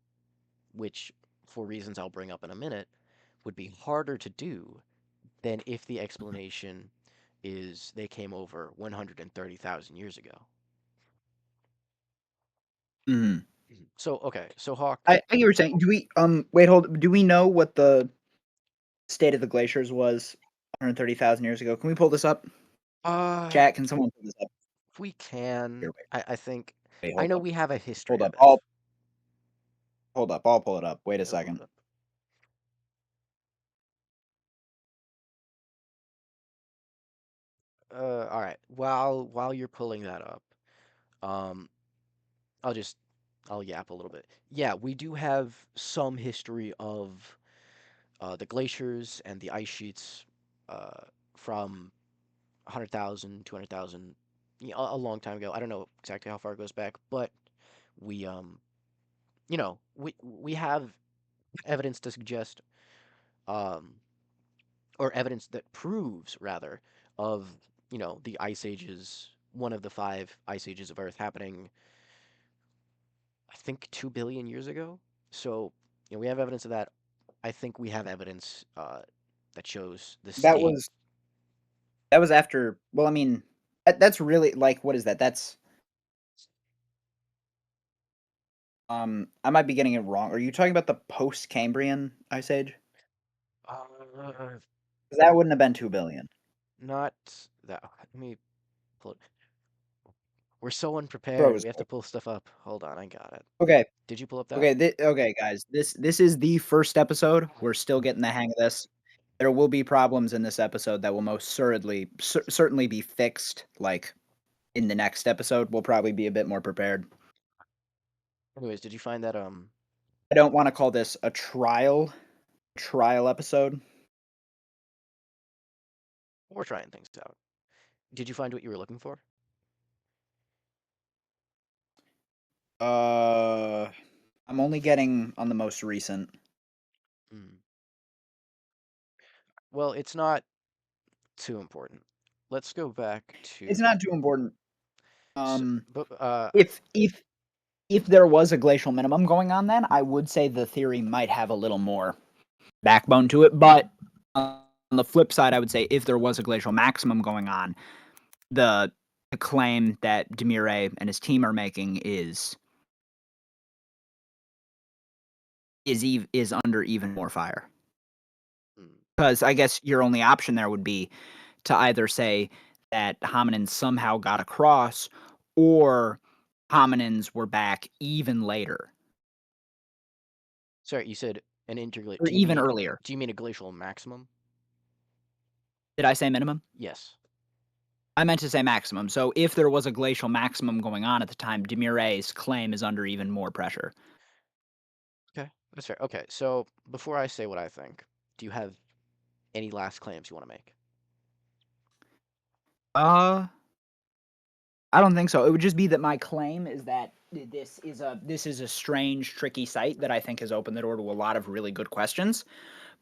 Which, for reasons I'll bring up in a minute, would be harder to do than if the explanation is they came over 130,000 years ago. Mm. So, okay, so Hawk, I get what you're saying. Do we wait, hold, do we know what the state of the glaciers was 130,000 years ago? Can we pull this up? Uh, Chat, can someone pull this up? we Here, can. wait, I think wait, I hold know up. we have a history Hold of up. it. I'll pull it up. Wait a Yeah, pull second. it up. All right. While you're pulling that up, um, I'll just I'll yap a little bit. Yeah, we do have some history of the glaciers and the ice sheets uh, from 100,000, 200,000, a long time ago. I don't know exactly how far it goes back, but we we have evidence to suggest um or evidence that proves rather of, the ice ages, one of the five ice ages of Earth happening, I think 2 billion years ago. So, we have evidence of that. I think we have evidence that shows the That state. was that was after. Well, I mean, that's really like what is that? That's I might be getting it wrong. Are you talking about the post-Cambrian Ice Age? Uh, 'Cause that wouldn't have been 2 billion. Not that. Let me pull it. We're so Bro, it unprepared. was We have to quick. pull stuff up. Hold on, I got it. Okay. Did you pull up that? Okay, guys. This is the first episode. We're still getting the hang of this. There will be problems in this episode that will most certainly be fixed. Like in the next episode, we'll probably be a bit more prepared. Anyways, did you find that I don't want to call this a trial episode. we're trying things out. Did you find what you were looking for? Uh, I'm only getting on the most recent. Hmm. Well, it's not too important. Let's go back It's to not too important. so, Um, but if there was a glacial minimum going on, then I would say the theory might have a little more backbone to it. But on the flip side, I would say if there was a glacial maximum going on, the claim that Demire and his team are making is under even more fire. mm, Because I guess your only option there would be to either say that hominins somehow got across, or hominins were back even later, sorry, you said an interglacial. or even earlier. Do you mean a glacial maximum? Did I say minimum? Yes. I meant to say maximum. So if there was a glacial maximum going on at the time, Demire's claim is under even more pressure. Okay, that's fair. Okay, so before I say what I think, do you have any last claims you want to make? Uh, I don't think so. It would just be that my claim is that this is a strange, tricky site that I think has opened the door to a lot of really good questions.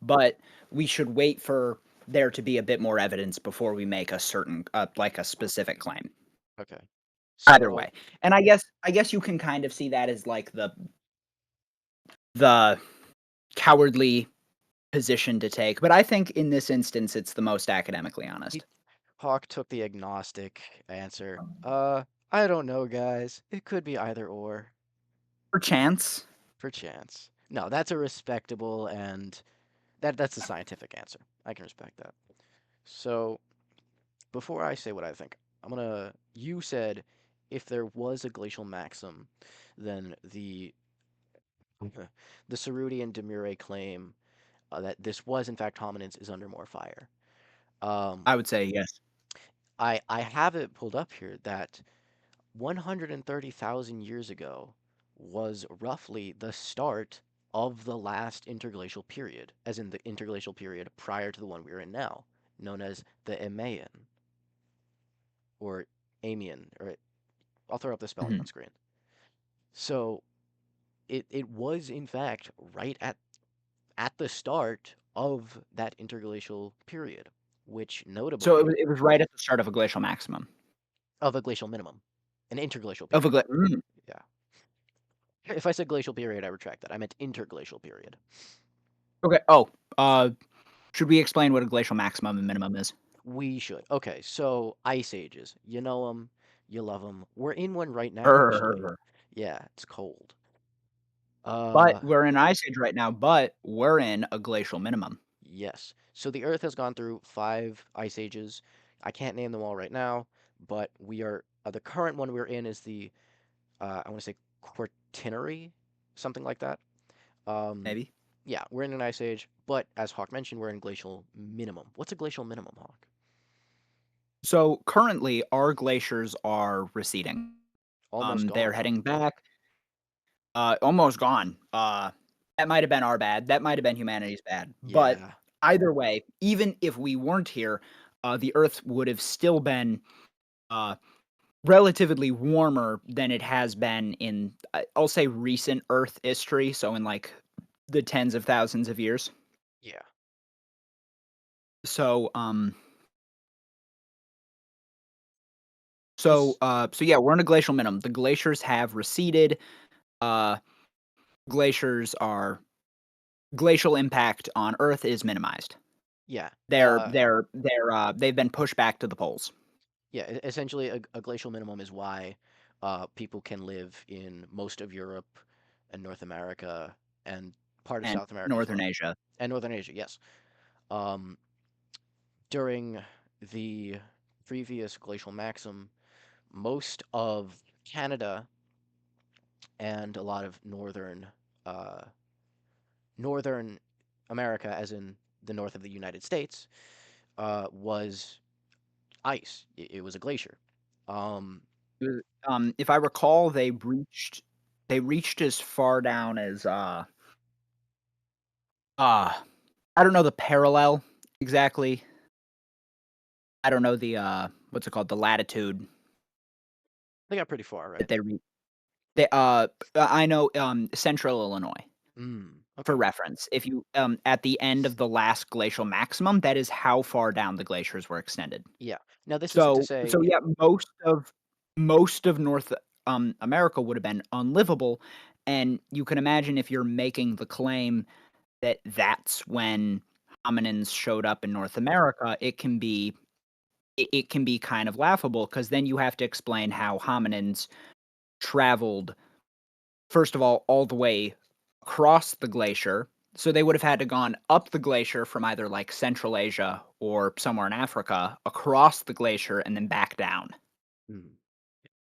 But we should wait for there to be a bit more evidence before we make a certain, like a specific claim. Okay. Either So way, and I guess you can kind of see that as like the cowardly position to take. But I think in this instance, it's the most academically he honest. Hawk took the agnostic answer. I don't know, guys. It could be either or, For chance, for chance. No, that's a respectable and that's a scientific answer. I can respect that. So before I say what I think, You said if there was a glacial maxim, then the Cerruti and Demure claim that this was in fact hominids is under more fire. Um, I would say yes. I have it pulled up here that 130,000 years ago was roughly the start of the last interglacial period, as in the interglacial period prior to the one we're in now, known as the Emean or Amian, or I'll throw up the spelling on Mhm. screen. So it was in fact right at the start of that interglacial period, which So notably it was right at the start of a glacial maximum of a glacial minimum, an interglacial of a period. gla- Yeah. If I said glacial period, I retract that. I meant interglacial period. Okay. Oh, should we explain what a glacial maximum and minimum is? We should. Okay, so ice ages. You know them, you love them. We're in one right now, actually. Brr. Yeah, it's cold. But Uh, we're in ice age right now. But we're in a glacial minimum. yes. So the Earth has gone through five ice ages. I can't name them all right now, but the current one we're in is I want to say Quaternary, something like that. Um, maybe. yeah, we're in an ice age, but as Hawk mentioned, we're in glacial minimum. What's a glacial minimum, Hawk? So currently, our glaciers are receding. Almost They're gone, huh? heading back. Almost gone. That might have been our bad. That might have been humanity's bad. But Yeah, either way, even if we weren't here, the Earth would have still been uh, relatively warmer than it has been in, I'll say, recent Earth history. So in like the tens of thousands of years. yeah. So, This, yeah, we're in a glacial minimum. The glaciers have receded. Uh, glaciers are glacial impact on Earth is minimized. yeah, They've been pushed back to the poles yeah. Essentially, a glacial minimum is why people can live in most of Europe and North America and part of and South America as northern well, Asia. and Northern Asia. Yes. Um, During the previous glacial maximum, most of Canada and a lot of uh, northern America, as in the north of the United States, was ice. It was a glacier. Um, If I recall, they reached as far down as uh I don't know the parallel exactly. I don't know the what's it called, the latitude they got pretty far, that right? they re- they I know central Illinois for Okay. reference. If you at the end of the last glacial maximum, that is how far down the glaciers were extended. Yeah. Now this isn't to So say, yeah, most of North America would have been unlivable, and you can imagine if you're making the claim that that's when hominins showed up in North America, it can be kind of laughable because then you have to explain how hominins traveled first of all the way across the glacier. So they would have had to gone up the glacier from either like Central Asia or somewhere in Africa, across the glacier and then back down. hmm.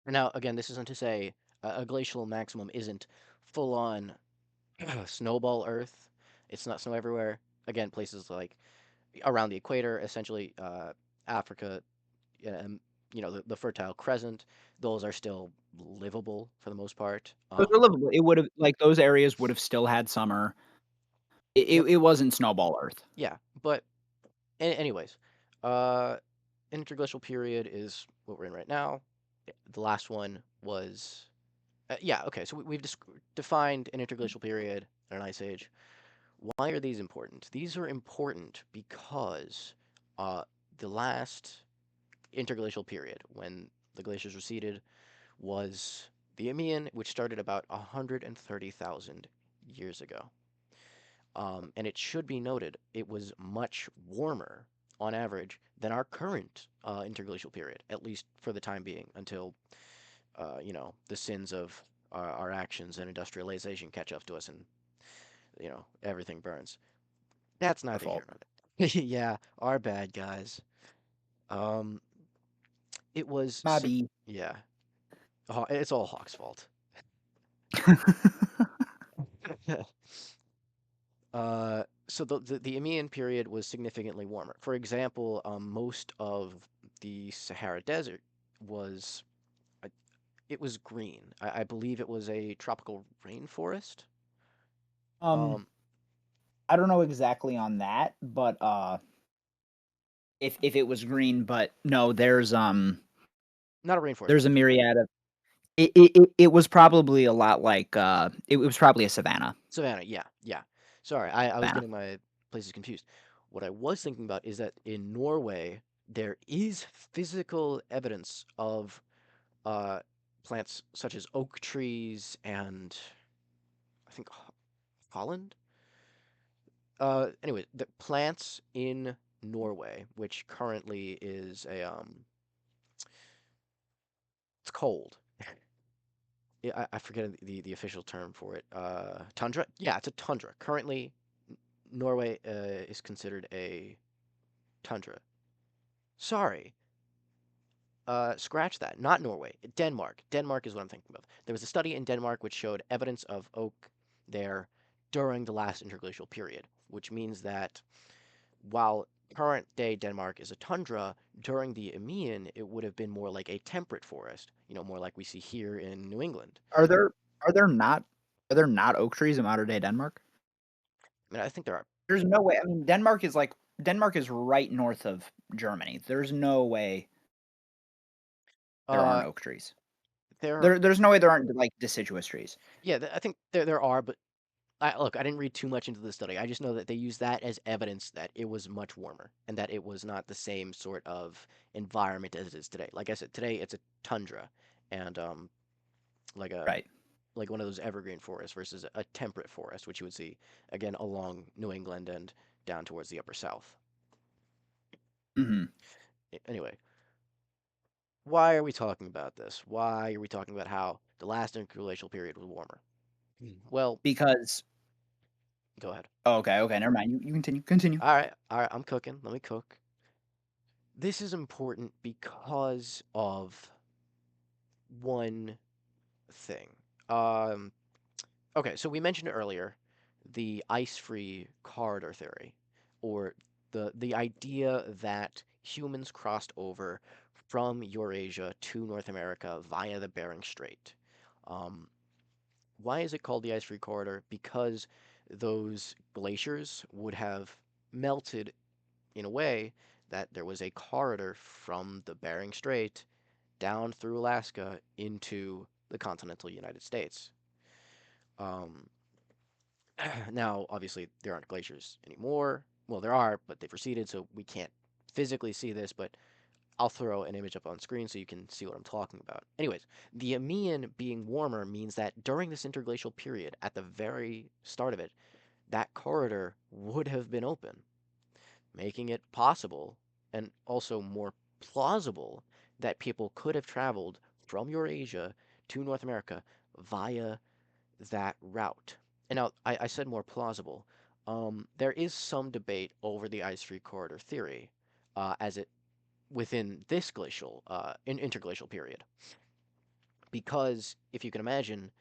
Now again, this isn't to say a glacial maximum isn't full on snowball Earth. It's not snow everywhere. Again, places like around the equator, essentially Africa, and the Fertile Crescent, those are still livable for the most part. Those are livable. It would have like those areas would have still had summer. Yep, It wasn't snowball Earth. yeah, but anyways, uh, interglacial period is what we're in right now. The last one was yeah, okay. So we've defined an interglacial period and an ice age. Why are these important? These are important because uh, the last interglacial period, when the glaciers receded, was the Eemian, which started about 130,000 years ago. And it should be noted, it was much warmer on average than our current interglacial period, at least for the time being, until the sins of our actions and industrialization catch up to us, and everything burns. That's Our neither here fault. nor there. Yeah, our bad guys. Um, it was yeah. It's all Hawk's fault. So the Eemian period was significantly warmer. For example, most of the Sahara Desert was uh, it was green. I believe it was a tropical rainforest. um, Um, I don't know exactly on that, but if it was green, but no, Not a rainforest, there's but a myriad of it was probably a lot like it was probably a Savannah. Yeah, yeah. Sorry, I was savanna. getting my places confused. What I was thinking about is that in Norway there is physical evidence of uh, plants such as oak trees and I think Holland. Anyway, the plants in Norway, which currently is it's cold. Yeah, I forget the official term for it. Tundra. Yeah, it's a tundra. Currently, Norway is considered a tundra. Sorry, scratch that. Not Norway. Denmark. Denmark is what I'm thinking of. There was a study in Denmark which showed evidence of oak there during the last interglacial period, which means that while current day Denmark is a tundra, during the Eemian, it would have been more like a temperate forest, more like we see here in New England. Are there are there not are there not oak trees in modern day Denmark? I mean, I think there are. There's no way. I mean, Denmark is right north of Germany. There's no way there aren't Uh, oak trees. there, There's no way there aren't like deciduous trees. yeah, I think there are, but look, I didn't read too much into the study. I just know that they use that as evidence that it was much warmer and that it was not the same sort of environment as it is today. Like I said, today it's a tundra and like a Right. like one of those evergreen forests versus a temperate forest, which you would see again along New England and down towards the upper South. Mhm. Anyway, why are we talking about this? Why are we talking about how the last interglacial period was warmer? Well, Because go ahead. oh, okay, okay, never mind. You continue. Continue. All right, I'm cooking. Let me cook. This is important because of one thing. Um, okay, so we mentioned earlier the ice-free corridor theory, or the idea that humans crossed over from Eurasia to North America via the Bering Strait. Um, why is it called the ice-free corridor? Because those glaciers would have melted in a way that there was a corridor from the Bering Strait down through Alaska into the continental United States. Um, now, obviously, there aren't glaciers anymore. Well, there are, but they've receded, so we can't physically see this, but I'll throw an image up on screen so you can see what I'm talking about. Anyways, the Eemian being warmer means that during this interglacial period, at the very start of it, that corridor would have been open, making it possible and also more plausible that people could have traveled from Eurasia to North America via that route. And now I said more plausible. There is some debate over the ice-free corridor theory, as it within this interglacial period, because if you can imagine,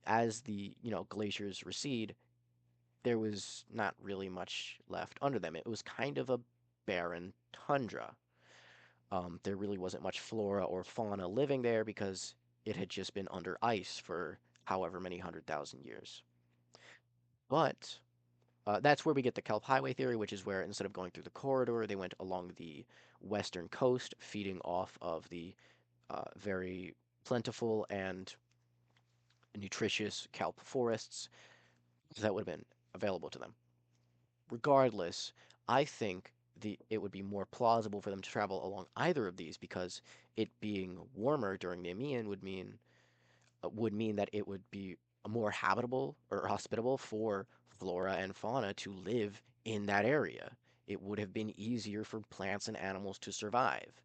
as the glaciers recede, there was not really much left under them. It was kind of a barren tundra. There really wasn't much flora or fauna living there because it had just been under ice for however many 100,000 years. But that's where we get the Kelp Highway theory, which is where instead of going through the corridor, they went along the western coast, feeding off of the very plentiful and nutritious kelp forests that would have been available to them. Regardless, I think it would be more plausible for them to travel along either of these because it being warmer during the Nemean would mean that it would be more habitable or hospitable for flora and fauna to live in that area. It would have been easier for plants and animals to survive.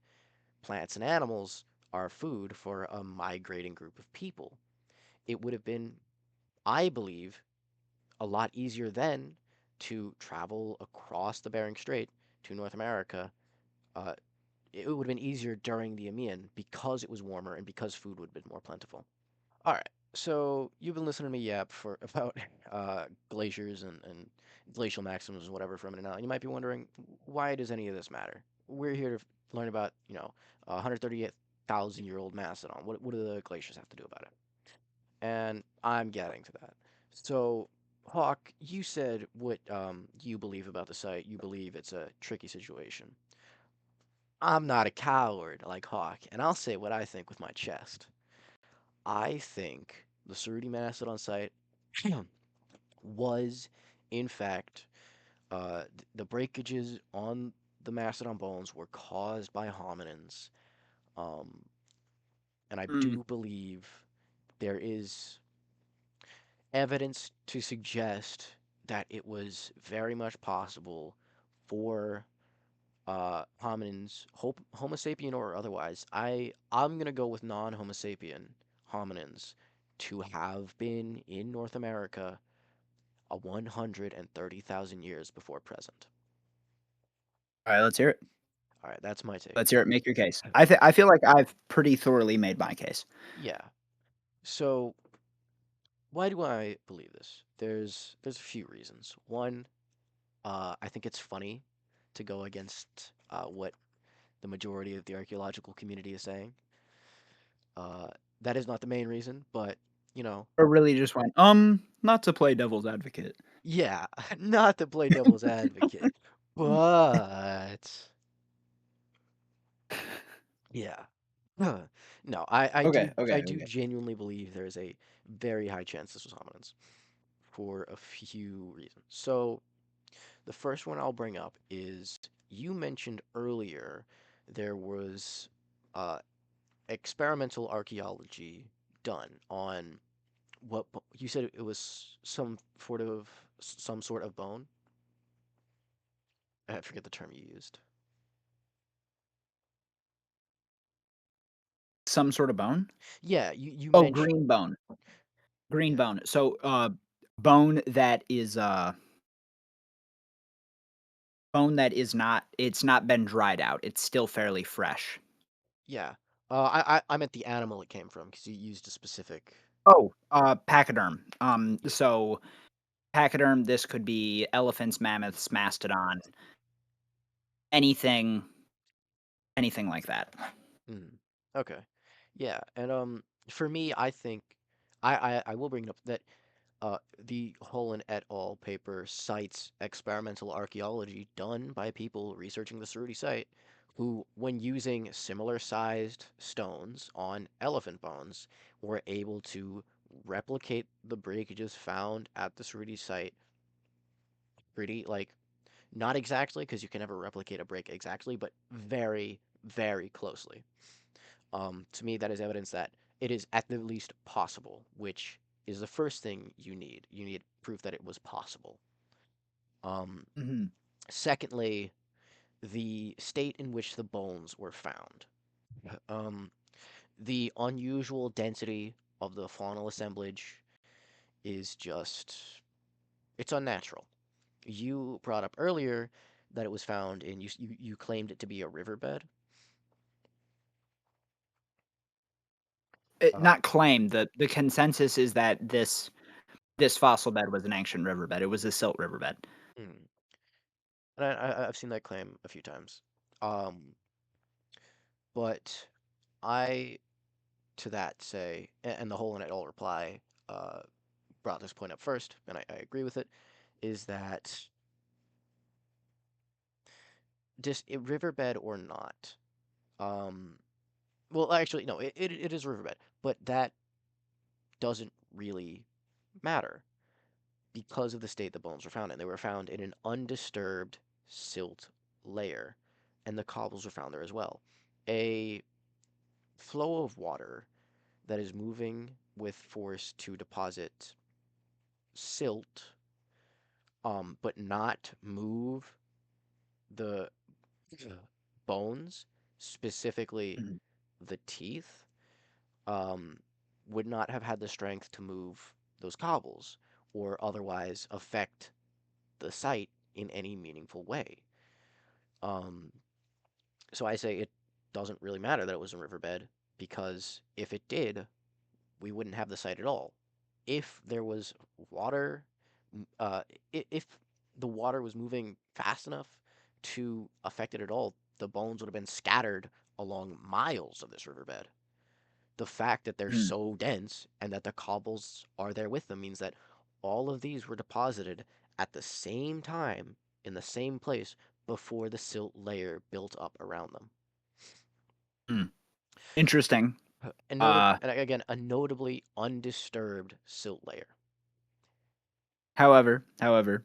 Plants and animals are food for a migrating group of people. It would have been, I believe, a lot easier then to travel across the Bering Strait to North America. Uh, it would have been easier during the Eemian because it was warmer and because food would have been more plentiful. All right. So you've been listening to me yap for about glaciers and glacial maxims and whatever for a minute now, and you might be wondering why does any of this matter? We're here to learn about 138,000-year-old Mastodon. What do the glaciers have to do about it? And I'm getting to that. So Hawk, you said what you believe about the site. You believe it's a tricky situation. I'm not a coward like Hawk, and I'll say what I think with my chest. I think the Cerruti Mastodon site was, in fact, the breakages on the mastodon bones were caused by hominins, um, and I Mm. do believe there is evidence to suggest that it was very much possible for hominins, Homo sapien or otherwise. I'm gonna go with non-Homo sapien hominins to have been in North America 130,000 years before present. All right, let's hear it. All right, that's my take. Let's hear it. Make your case. I feel like I've pretty thoroughly made my case. Yeah. So why do I believe this? There's a few reasons. One, I think it's funny to go against what the majority of the archaeological community is saying. Uh, that is not the main reason, but you know, Or really just went, not to play devil's advocate. yeah, not to play devil's advocate, but yeah. No, Okay, okay, I do okay. genuinely believe there is a very high chance this was hominins for a few reasons. So the first one I'll bring up is you mentioned earlier there was uh, experimental archaeology done on you said it was some sort of bone. I forget the term you used. Some sort of bone? Yeah, you Oh, mentioned green bone. Green yeah, bone. So, bone that is not it's not been dried out. It's still fairly fresh. yeah. I meant the animal it came from because you used a specific. Oh, pachyderm. Yeah. So pachyderm, this could be elephants, mammoths, mastodon, anything anything like that. Mm. Okay. Yeah, and for me, I think I will bring it up that the Holland et al. Paper cites experimental archaeology done by people researching the Cerruti site, who, when using similar sized stones on elephant bones, were able to replicate the breakages found at the Cerruti site pretty, like, not exactly, because you can never replicate a break exactly, but very, very closely. To me, that is evidence that it is at the least possible, which is the first thing you need. You need proof that it was possible. Um, Mhm, Secondly, the state in which the bones were found. Um, the unusual density of the faunal assemblage is just, it's unnatural. You brought up earlier that it was found in, you claimed it to be a riverbed. Uh, not claimed, the consensus is that this fossil bed was an ancient riverbed. It was a silt riverbed. mm, and I've seen that claim a few times. Um, but I to that say, and the whole in it all reply uh, brought this point up first, and I agree with it, is that just riverbed or not. Um, well, actually, no, it is a riverbed, but that doesn't really matter because of the state the bones were found in. They were found in an undisturbed silt layer, and the cobbles were found there as well. A flow of water that is moving with force to deposit silt, but not move the bones, specifically Mhm, the teeth, um, would not have had the strength to move those cobbles or otherwise affect the site in any meaningful way. Um, so I say it doesn't really matter that it was a riverbed because if it did, we wouldn't have the site at all. If there was water, if the water was moving fast enough to affect it at all, the bones would have been scattered along miles of this riverbed. The fact that they're mhm, so dense and that the cobbles are there with them means that all of these were deposited at the same time in the same place before the silt layer built up around them. mm. Interesting. Uh, And again, a notably undisturbed silt layer. however,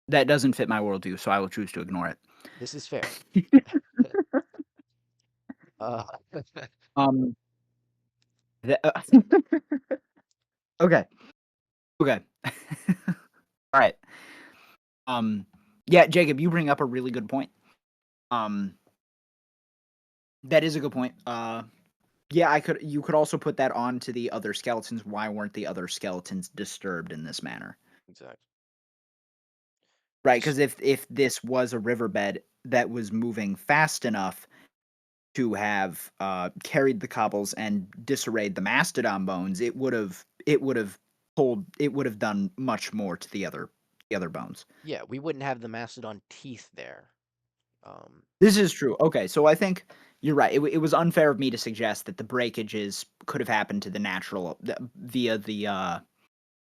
that doesn't fit my worldview, so I will choose to ignore it. This is fair. Uh, Um, the okay, okay. Alright. Um, yeah, Jacob, you bring up a really good point. Um, that is a good point. Yeah, you could also put that on to the other skeletons. Why weren't the other skeletons disturbed in this manner? exactly. Right, S- because if this was a riverbed that was moving fast enough to have, carried the cobbles and disarrayed the mastodon bones, it would have done much more to the other bones. Yeah, we wouldn't have the mastodon teeth there. Um, This is true. Okay, so I think you're right. It was unfair of me to suggest that the breakages could have happened to the natural via the,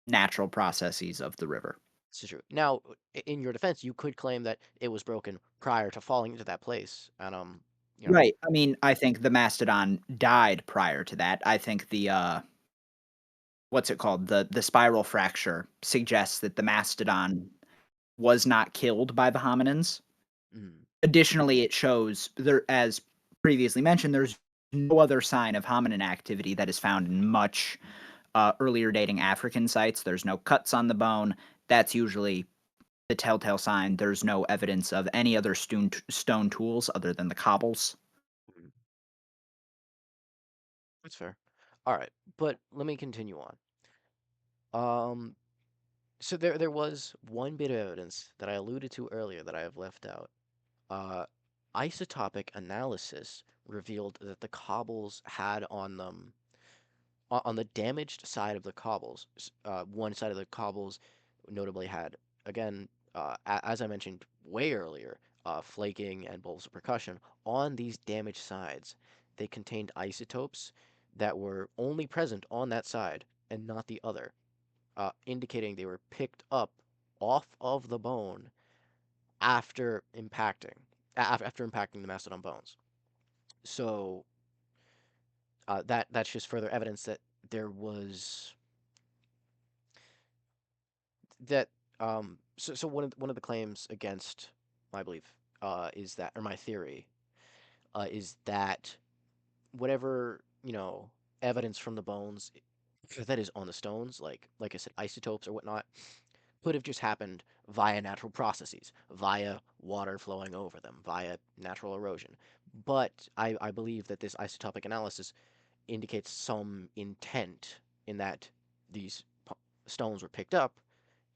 natural processes of the river. this is true. Now, in your defense, you could claim that it was broken prior to falling into that place, and you know, Right. I mean, I think the mastodon died prior to that. I think the, what's it called? The spiral fracture suggests that the mastodon was not killed by the hominins. mm, Additionally, it shows there, as previously mentioned, there's no other sign of hominin activity that is found in much earlier dating African sites. There's no cuts on the bone. That's usually the telltale sign. There's no evidence of any other stone tools other than the cobbles. mm, that's fair. All right, but let me continue on. Um, so there was one bit of evidence that I alluded to earlier that I have left out. Uh, Isotopic analysis revealed that the cobbles had on them, on the damaged side of the cobbles, one side of the cobbles notably had, again, as I mentioned way earlier, flaking and bulbs of percussion. On these damaged sides, they contained isotopes that were only present on that side and not the other, indicating they were picked up off of the bone after after impacting the mastodon bones. So that's just further evidence that there was that. So one of the claims against my belief is that, or my theory is that whatever evidence from the bones that is on the stones, like I said, isotopes or whatnot, could have just happened via natural processes, via water flowing over them, via natural erosion. But I believe that this isotopic analysis indicates some intent in that these stones were picked up,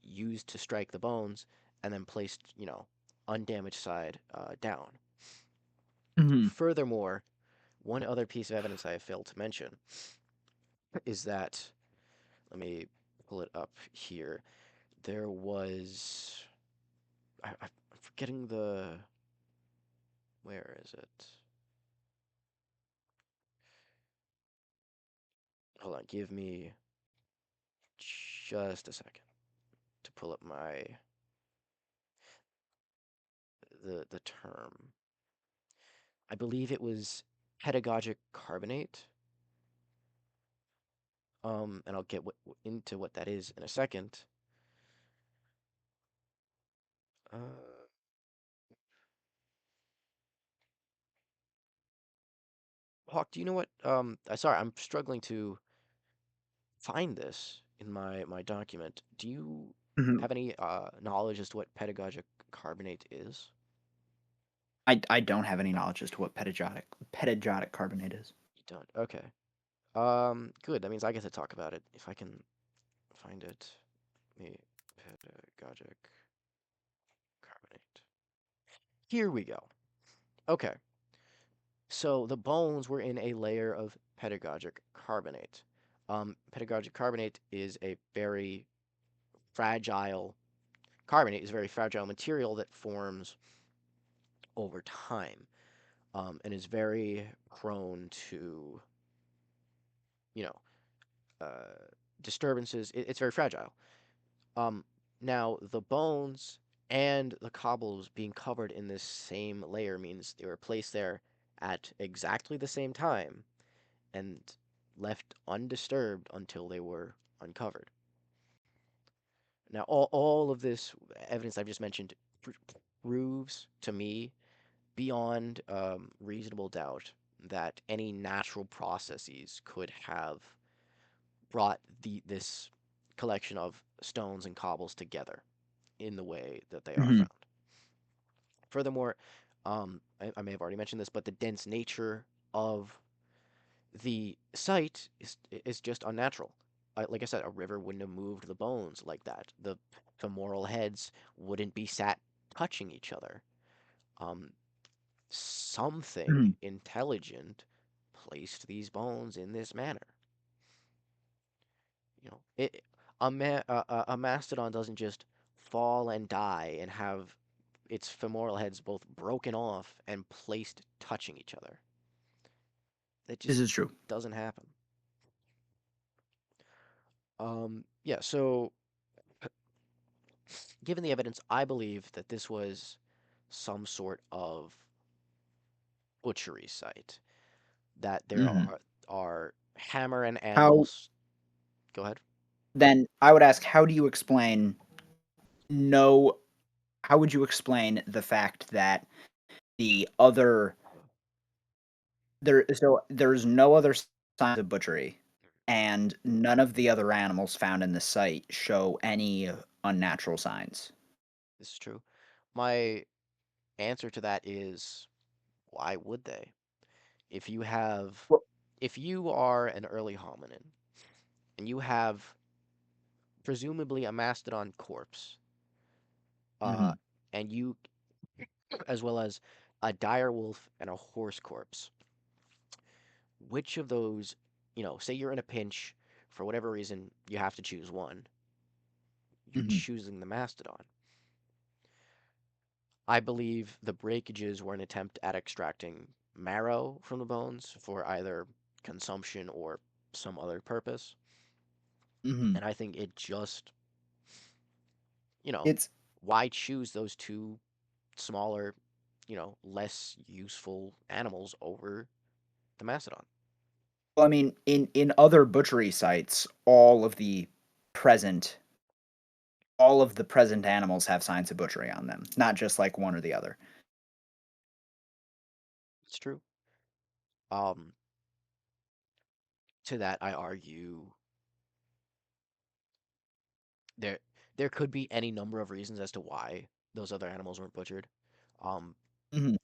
used to strike the bones, and then placed, undamaged side down. Mhm. Furthermore, one other piece of evidence I have failed to mention is that, let me pull it up here. There was, I'm forgetting where is it? Hold on, give me just a second to pull up the term. I believe it was pedagogic carbonate. And I'll get into what that is in a second. Uh, Hawk, do you know what? Sorry, I'm struggling to find this in my document. Do you Mhm. have any knowledge as to what pedagogic carbonate is? I don't have any knowledge as to what pedagogic carbonate is. You don't. Okay. Good. That means I get to talk about it if I can find it. Me pedagogic carbonate. Here we go. Okay. So the bones were in a layer of pedagogic carbonate. Pedagogic carbonate is a very fragile carbonate is a very fragile material that forms over time, and is very prone to you know uh, disturbances. It's very fragile. Um, Now the bones and the cobbles being covered in this same layer means they were placed there at exactly the same time and left undisturbed until they were uncovered. Now, all of this evidence I've just mentioned proves to me beyond reasonable doubt that any natural processes could have brought this collection of stones and cobbles together in the way that they are Mhm. found. Furthermore, I may have already mentioned this, but the dense nature of the site is just unnatural. like I said, a river wouldn't have moved the bones like that. The femoral heads wouldn't be sat touching each other. Um, Something Mhm. intelligent placed these bones in this manner. It a mastodon doesn't just fall and die and have its femoral heads both broken off and placed touching each other. That This just is true. doesn't happen. Yeah, so given the evidence, I believe that this was some sort of butchery site. That there Mhm. are hammer and How anvils. Go ahead. then I would ask, how do you explain no how would you explain the fact that the other there's no other signs of butchery, and none of the other animals found in the site show any unnatural signs? This is true. My answer to that is why would they? If you have, Well if you are an early hominin and you have presumably a mastodon corpse, uh, mhm, and you, as well as a dire wolf and a horse corpse, which of those, say you're in a pinch for whatever reason, you have to choose one, you're mhm, choosing the mastodon. I believe the breakages were an attempt at extracting marrow from the bones for either consumption or some other purpose. mhm. And I think it just, you know, It's why choose those two smaller, less useful animals over the mastodon? well, I mean, in other butchery sites, present all of the present animals have signs of butchery on them, not just like one or the other. It's true. Um, to that, I argue there there could be any number of reasons as to why those other animals weren't butchered. Um, Mhm,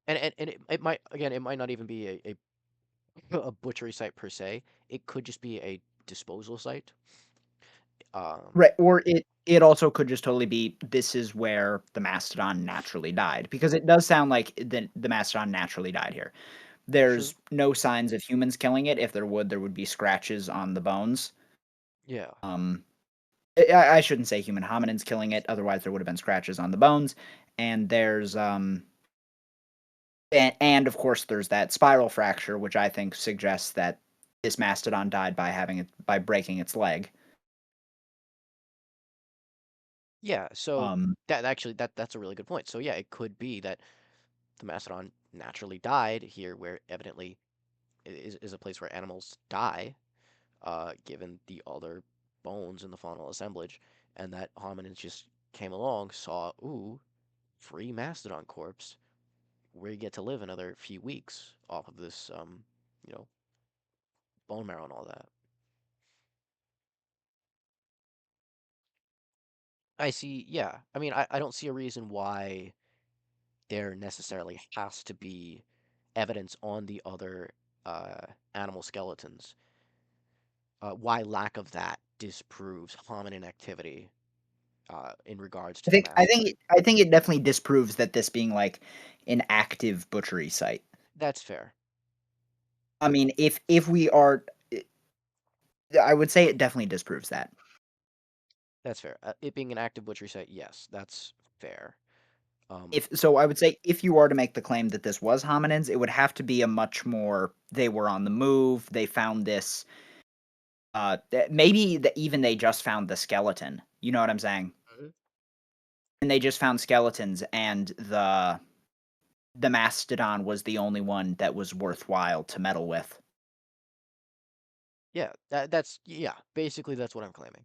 and it might again, it might not even be a butchery site per se. It could just be a disposal site. Um, right, or it also could just totally be this is where the mastodon naturally died, because it does sound like the mastodon naturally died here. True. There's no signs of humans killing it. If there would be scratches on the bones. Yeah. Um, I shouldn't say human hominins killing it, otherwise there would have been scratches on the bones. And and of course there's that spiral fracture, which I think suggests that this mastodon died by breaking its leg. Yeah. So Um, that actually that's a really good point. So yeah, it could be that the mastodon naturally died here, where evidently is a place where animals die, given the other bones in the faunal assemblage, and that hominins just came along, saw, ooh, free mastodon corpse. We get to live another few weeks off of this, you know, bone marrow and all that. I see. Yeah. I mean, I don't see a reason why there necessarily has to be evidence on the other animal skeletons. Why lack of that disproves hominin activity in regards to the mastodon. I think it definitely disproves that this being like an active butchery site. That's fair. I mean, if we are, I would say it definitely disproves that. That's fair. It being an active butchery site, yes, that's fair. Um, If so, I would say if you are to make the claim that this was hominins, it would have to be a much more they were on the move. They found this. Maybe even they just found the skeleton. You know what I'm saying? Mhm. And they just found skeletons, and the mastodon was the only one that was worthwhile to meddle with. Yeah, that's yeah. Basically, that's what I'm claiming.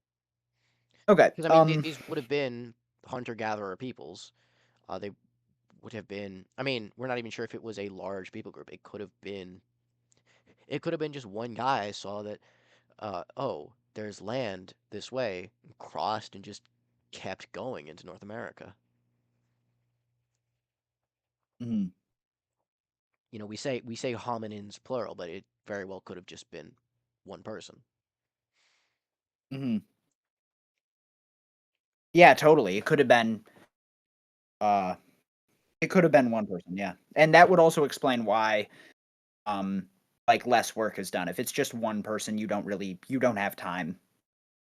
Okay. Because I mean, these would have been hunter-gatherer peoples. They would have been. I mean, we're not even sure if it was a large people group. It could have been. It could have been just one guy saw that. Oh, there's land this way, crossed and just kept going into North America. Mhm. We say hominins plural, but it very well could have just been one person. Mhm. Yeah, totally. Uh, it could have been one person, yeah. And that would also explain why, um, like, less work is done. If it's just one person, you don't have time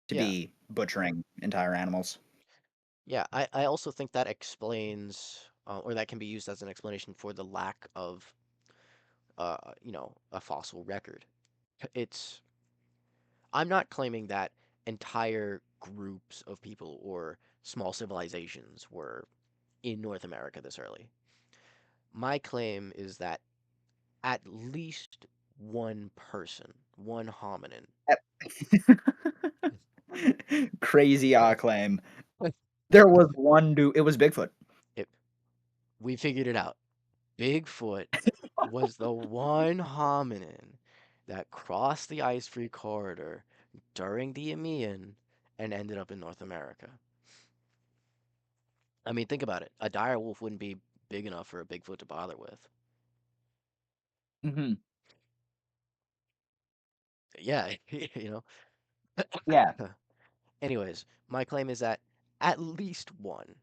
to Yeah. be butchering entire animals. Yeah, I also think that explains, or that can be used as an explanation for the lack of, a fossil record. It's, I'm not claiming that entire groups of people or small civilizations were in North America this early. My claim is that at least one person, one hominin, Crazy claim. There was one dude. It was Bigfoot. it, we figured it out. Bigfoot was the one hominin that crossed the ice-free corridor during the Eemian and ended up in North America. I mean, think about it. A dire wolf wouldn't be big enough for a Bigfoot to bother with. Mhm. Yeah, you know. Yeah. Anyways, my claim is that at least one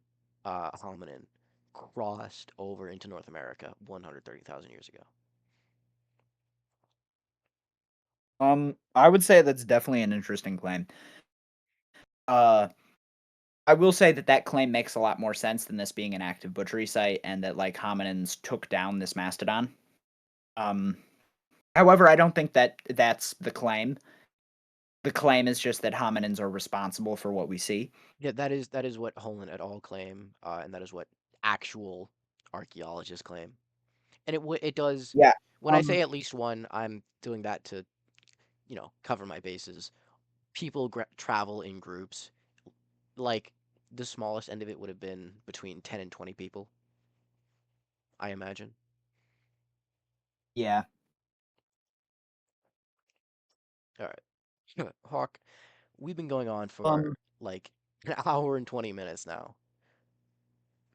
hominin crossed over into North America 130,000 years ago. I would say that's definitely an interesting claim. Uh, I will say that that claim makes a lot more sense than this being an active butchery site and that like hominins took down this mastodon. Um, However, I don't think that that's the claim. The claim is just that hominins are responsible for what we see. Yeah, that is what Holland et al. Claim, and that is what actual archaeologists claim. And it does. Yeah. When I Um, say at least one, I'm doing that to cover my bases. People travel in groups. Like the smallest end of it would have been between 10 and 20 people, I imagine. yeah. All right, Hawk. We've been going on for Um, like an hour and 20 minutes now,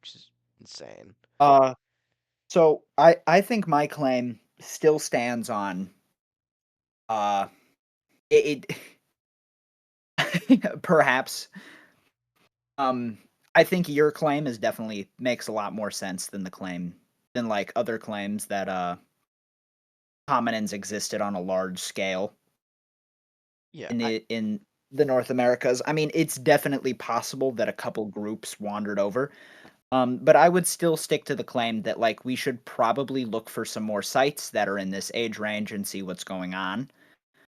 which is insane. uh, so I think my claim still stands on uh it, perhaps um I think your claim is definitely makes a lot more sense than the claim than like other claims that hominins existed on a large scale Yeah, in the North Americas. I mean, it's definitely possible that a couple groups wandered over. But I would still stick to the claim that like we should probably look for some more sites that are in this age range and see what's going on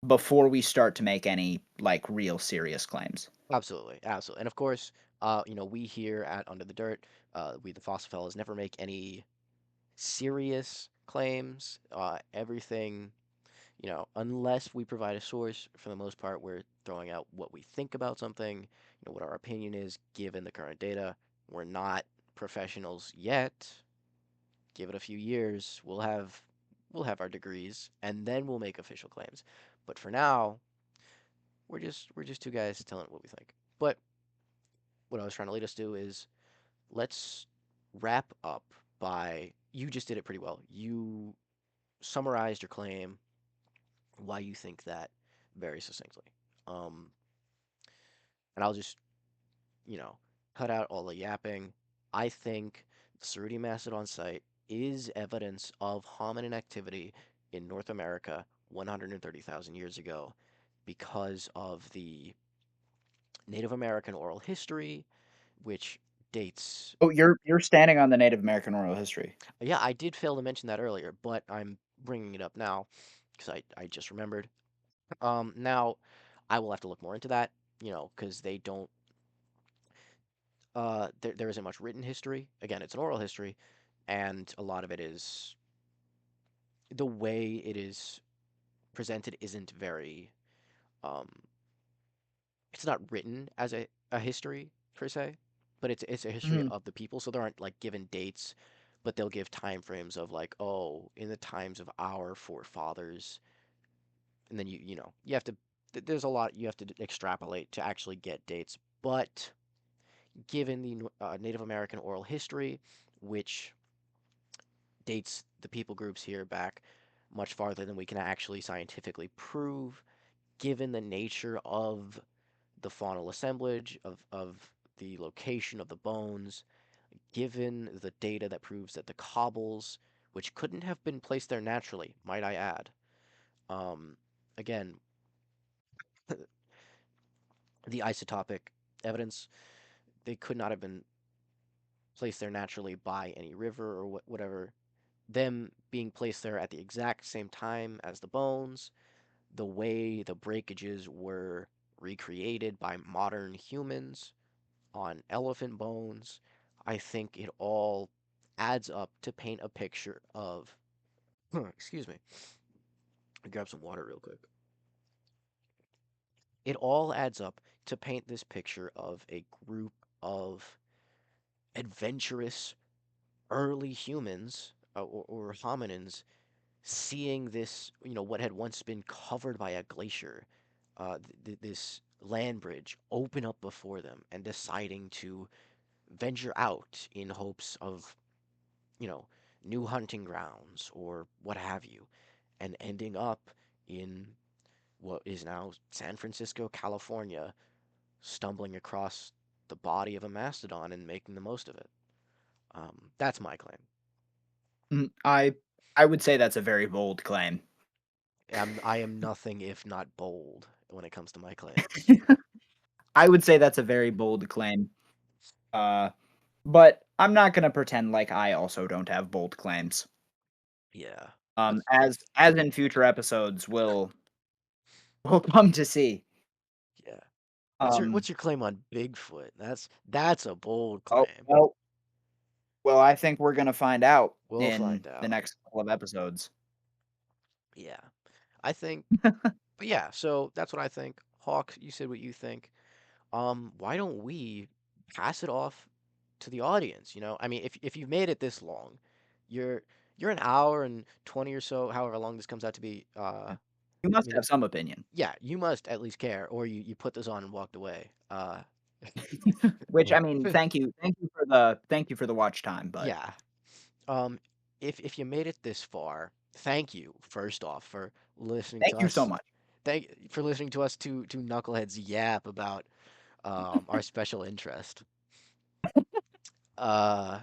before we start to make any like real serious claims. absolutely, absolutely. And of course, we here at Under the Dirt, we the Fossil Fellows never make any serious claims. Everything, unless we provide a source, for the most part, we're throwing out what we think about something, what our opinion is given the current data. We're not professionals yet. Give it a few years, we'll have our degrees, and then we'll make official claims. But for now, we're just two guys telling what we think. But what I was trying to lead us to is let's wrap up by you just did it pretty well. You summarized your claim, why you think that very succinctly. Um, and I'll just, you know, cut out all the yapping. I think the Cerruti Mastodon site is evidence of hominin activity in North America 130,000 years ago because of the Native American oral history, which dates. Oh, you're standing on the Native American oral history. Yeah, I did fail to mention that earlier, but I'm bringing it up now because I just remembered. Now I will have to look more into that, because they don't. There isn't much written history. Again, it's an oral history, and a lot of it is the way it is presented isn't very. Um, it's not written as a history per se, but it's a history Mhm. of the people. So there aren't like given dates, but they'll give time frames of like, oh, in the times of our forefathers, and then you have to. There's a lot you have to extrapolate to actually get dates, but given the Native American oral history, which dates the people groups here back much farther than we can actually scientifically prove. given the nature of the faunal assemblage, of the location of the bones, given the data that proves that the cobbles, which couldn't have been placed there naturally, might I add, um, again, the isotopic evidence, they could not have been placed there naturally by any river or whatever. Them being placed there at the exact same time as the bones, the way the breakages were recreated by modern humans on elephant bones, I think it all adds up to paint a picture of. Excuse me. Grab some water real quick. It all adds up to paint this picture of a group of adventurous early humans or hominins seeing this, what had once been covered by a glacier, this land bridge open up before them and deciding to venture out in hopes of, you know, new hunting grounds or what have you, and ending up in what is now San Francisco, California, stumbling across the body of a mastodon and making the most of it. That's my claim. I would say that's a very bold claim. I am nothing if not bold when it comes to my claims. I would say that's a very bold claim. Uh, but I'm not gonna pretend like I also don't have bold claims. Yeah, that's As in future episodes, we'll come to see. yeah. Um, What's your claim on Bigfoot? That's a bold oh claim. well, I think we're gonna find out We'll in find the out. next couple of episodes. Yeah, I think. But yeah, so that's what I think. Hawk, you said what you think. Why don't we pass it off to the audience? I mean, if you've made it this long, you're you're an hour and 20 or so, however long this comes out to be. You must Minute. have some opinion. Yeah, you must at least care, or you put this on and walked away. Which I mean, thank you for the watch time, but Yeah. Um, if you made it this far, thank you first off for listening to thank you so us. much. Thank for listening to us two knuckleheads yap about our special interest. Uh,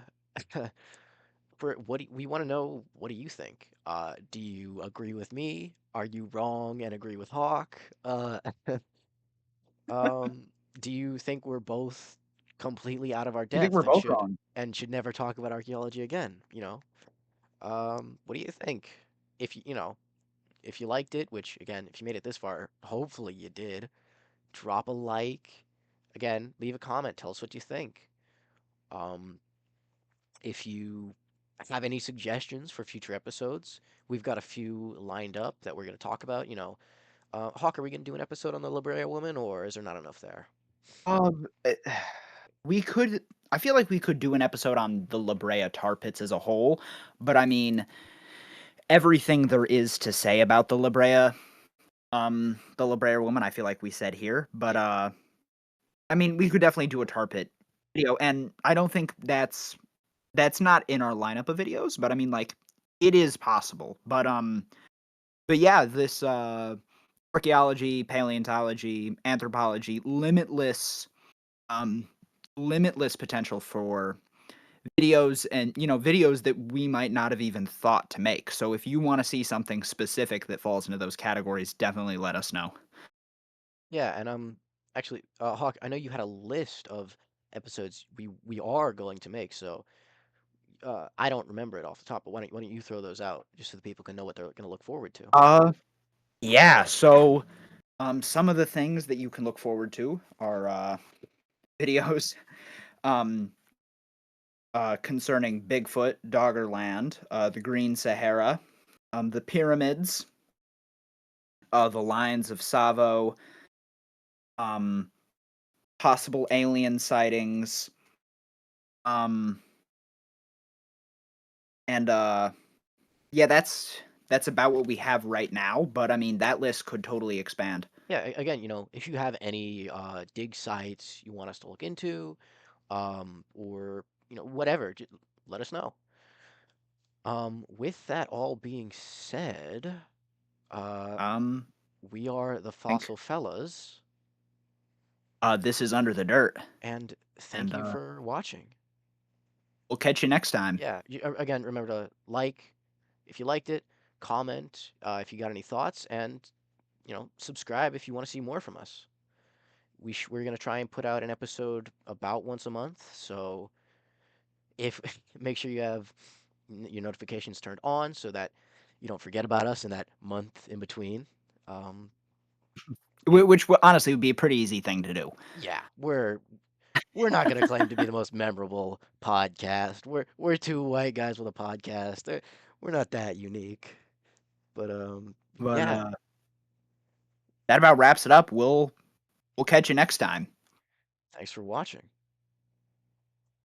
for we want to know, what do you think? Do you agree with me? Are you wrong and agree with Hawk? Um, do you think we're both completely out of our I think depth we're and both should wrong. never talk about archaeology again? What do you think? If if you liked it, which again, if you made it this far, hopefully you did, drop a like. Again, leave a comment. Tell us what you think. Um, if you have any suggestions for future episodes, we've got a few lined up that we're going to talk about. Hawk, are we going to do an episode on the La Brea woman, or is there not enough there? Um, eh, we could. I feel like we could do an episode on the La Brea tar pits as a whole, but I mean, everything there is to say about the La Brea woman, I feel like we said here. But Yeah. I mean, we could definitely do a tar pit video, and I don't think that's not in our lineup of videos, but I mean, like, it is possible. But yeah, this archaeology, paleontology, anthropology, um, limitless potential for videos and videos that we might not have even thought to make. So if you want to see something specific that falls into those categories, definitely let us know. Yeah, and actually, Hawk, I know you had a list of episodes we are going to make, so I don't remember it off the top, but why don't you throw those out just so the people can know what they're going to look forward to? Uh yeah, so some of the things that you can look forward to are videos um concerning Bigfoot, Doggerland, the Green Sahara, the pyramids, the Lions of Savo, um possible alien sightings, um and yeah, that's about what we have right now, but I mean that list could totally expand. Yeah, again, if you have any dig sites you want us to look into, or whatever, just let us know. With that all being said, uh, Um We are the Think Fossil Fellas, this is Under the Dirt, and thank and you for watching. we'll catch you next time. Yeah, again, remember to like if you liked it, comment if you got any thoughts, and subscribe if you want to see more from us. We're gonna try and put out an episode about once a month, so if make sure you have your notifications turned on so that you don't forget about us in that month in between. Um, and Which honestly would be a pretty easy thing to do. yeah, we're not gonna claim to be the most memorable podcast. We're two white guys with a podcast. We're not that unique, but But yeah. that about wraps it up. We'll catch you next time. Thanks for watching.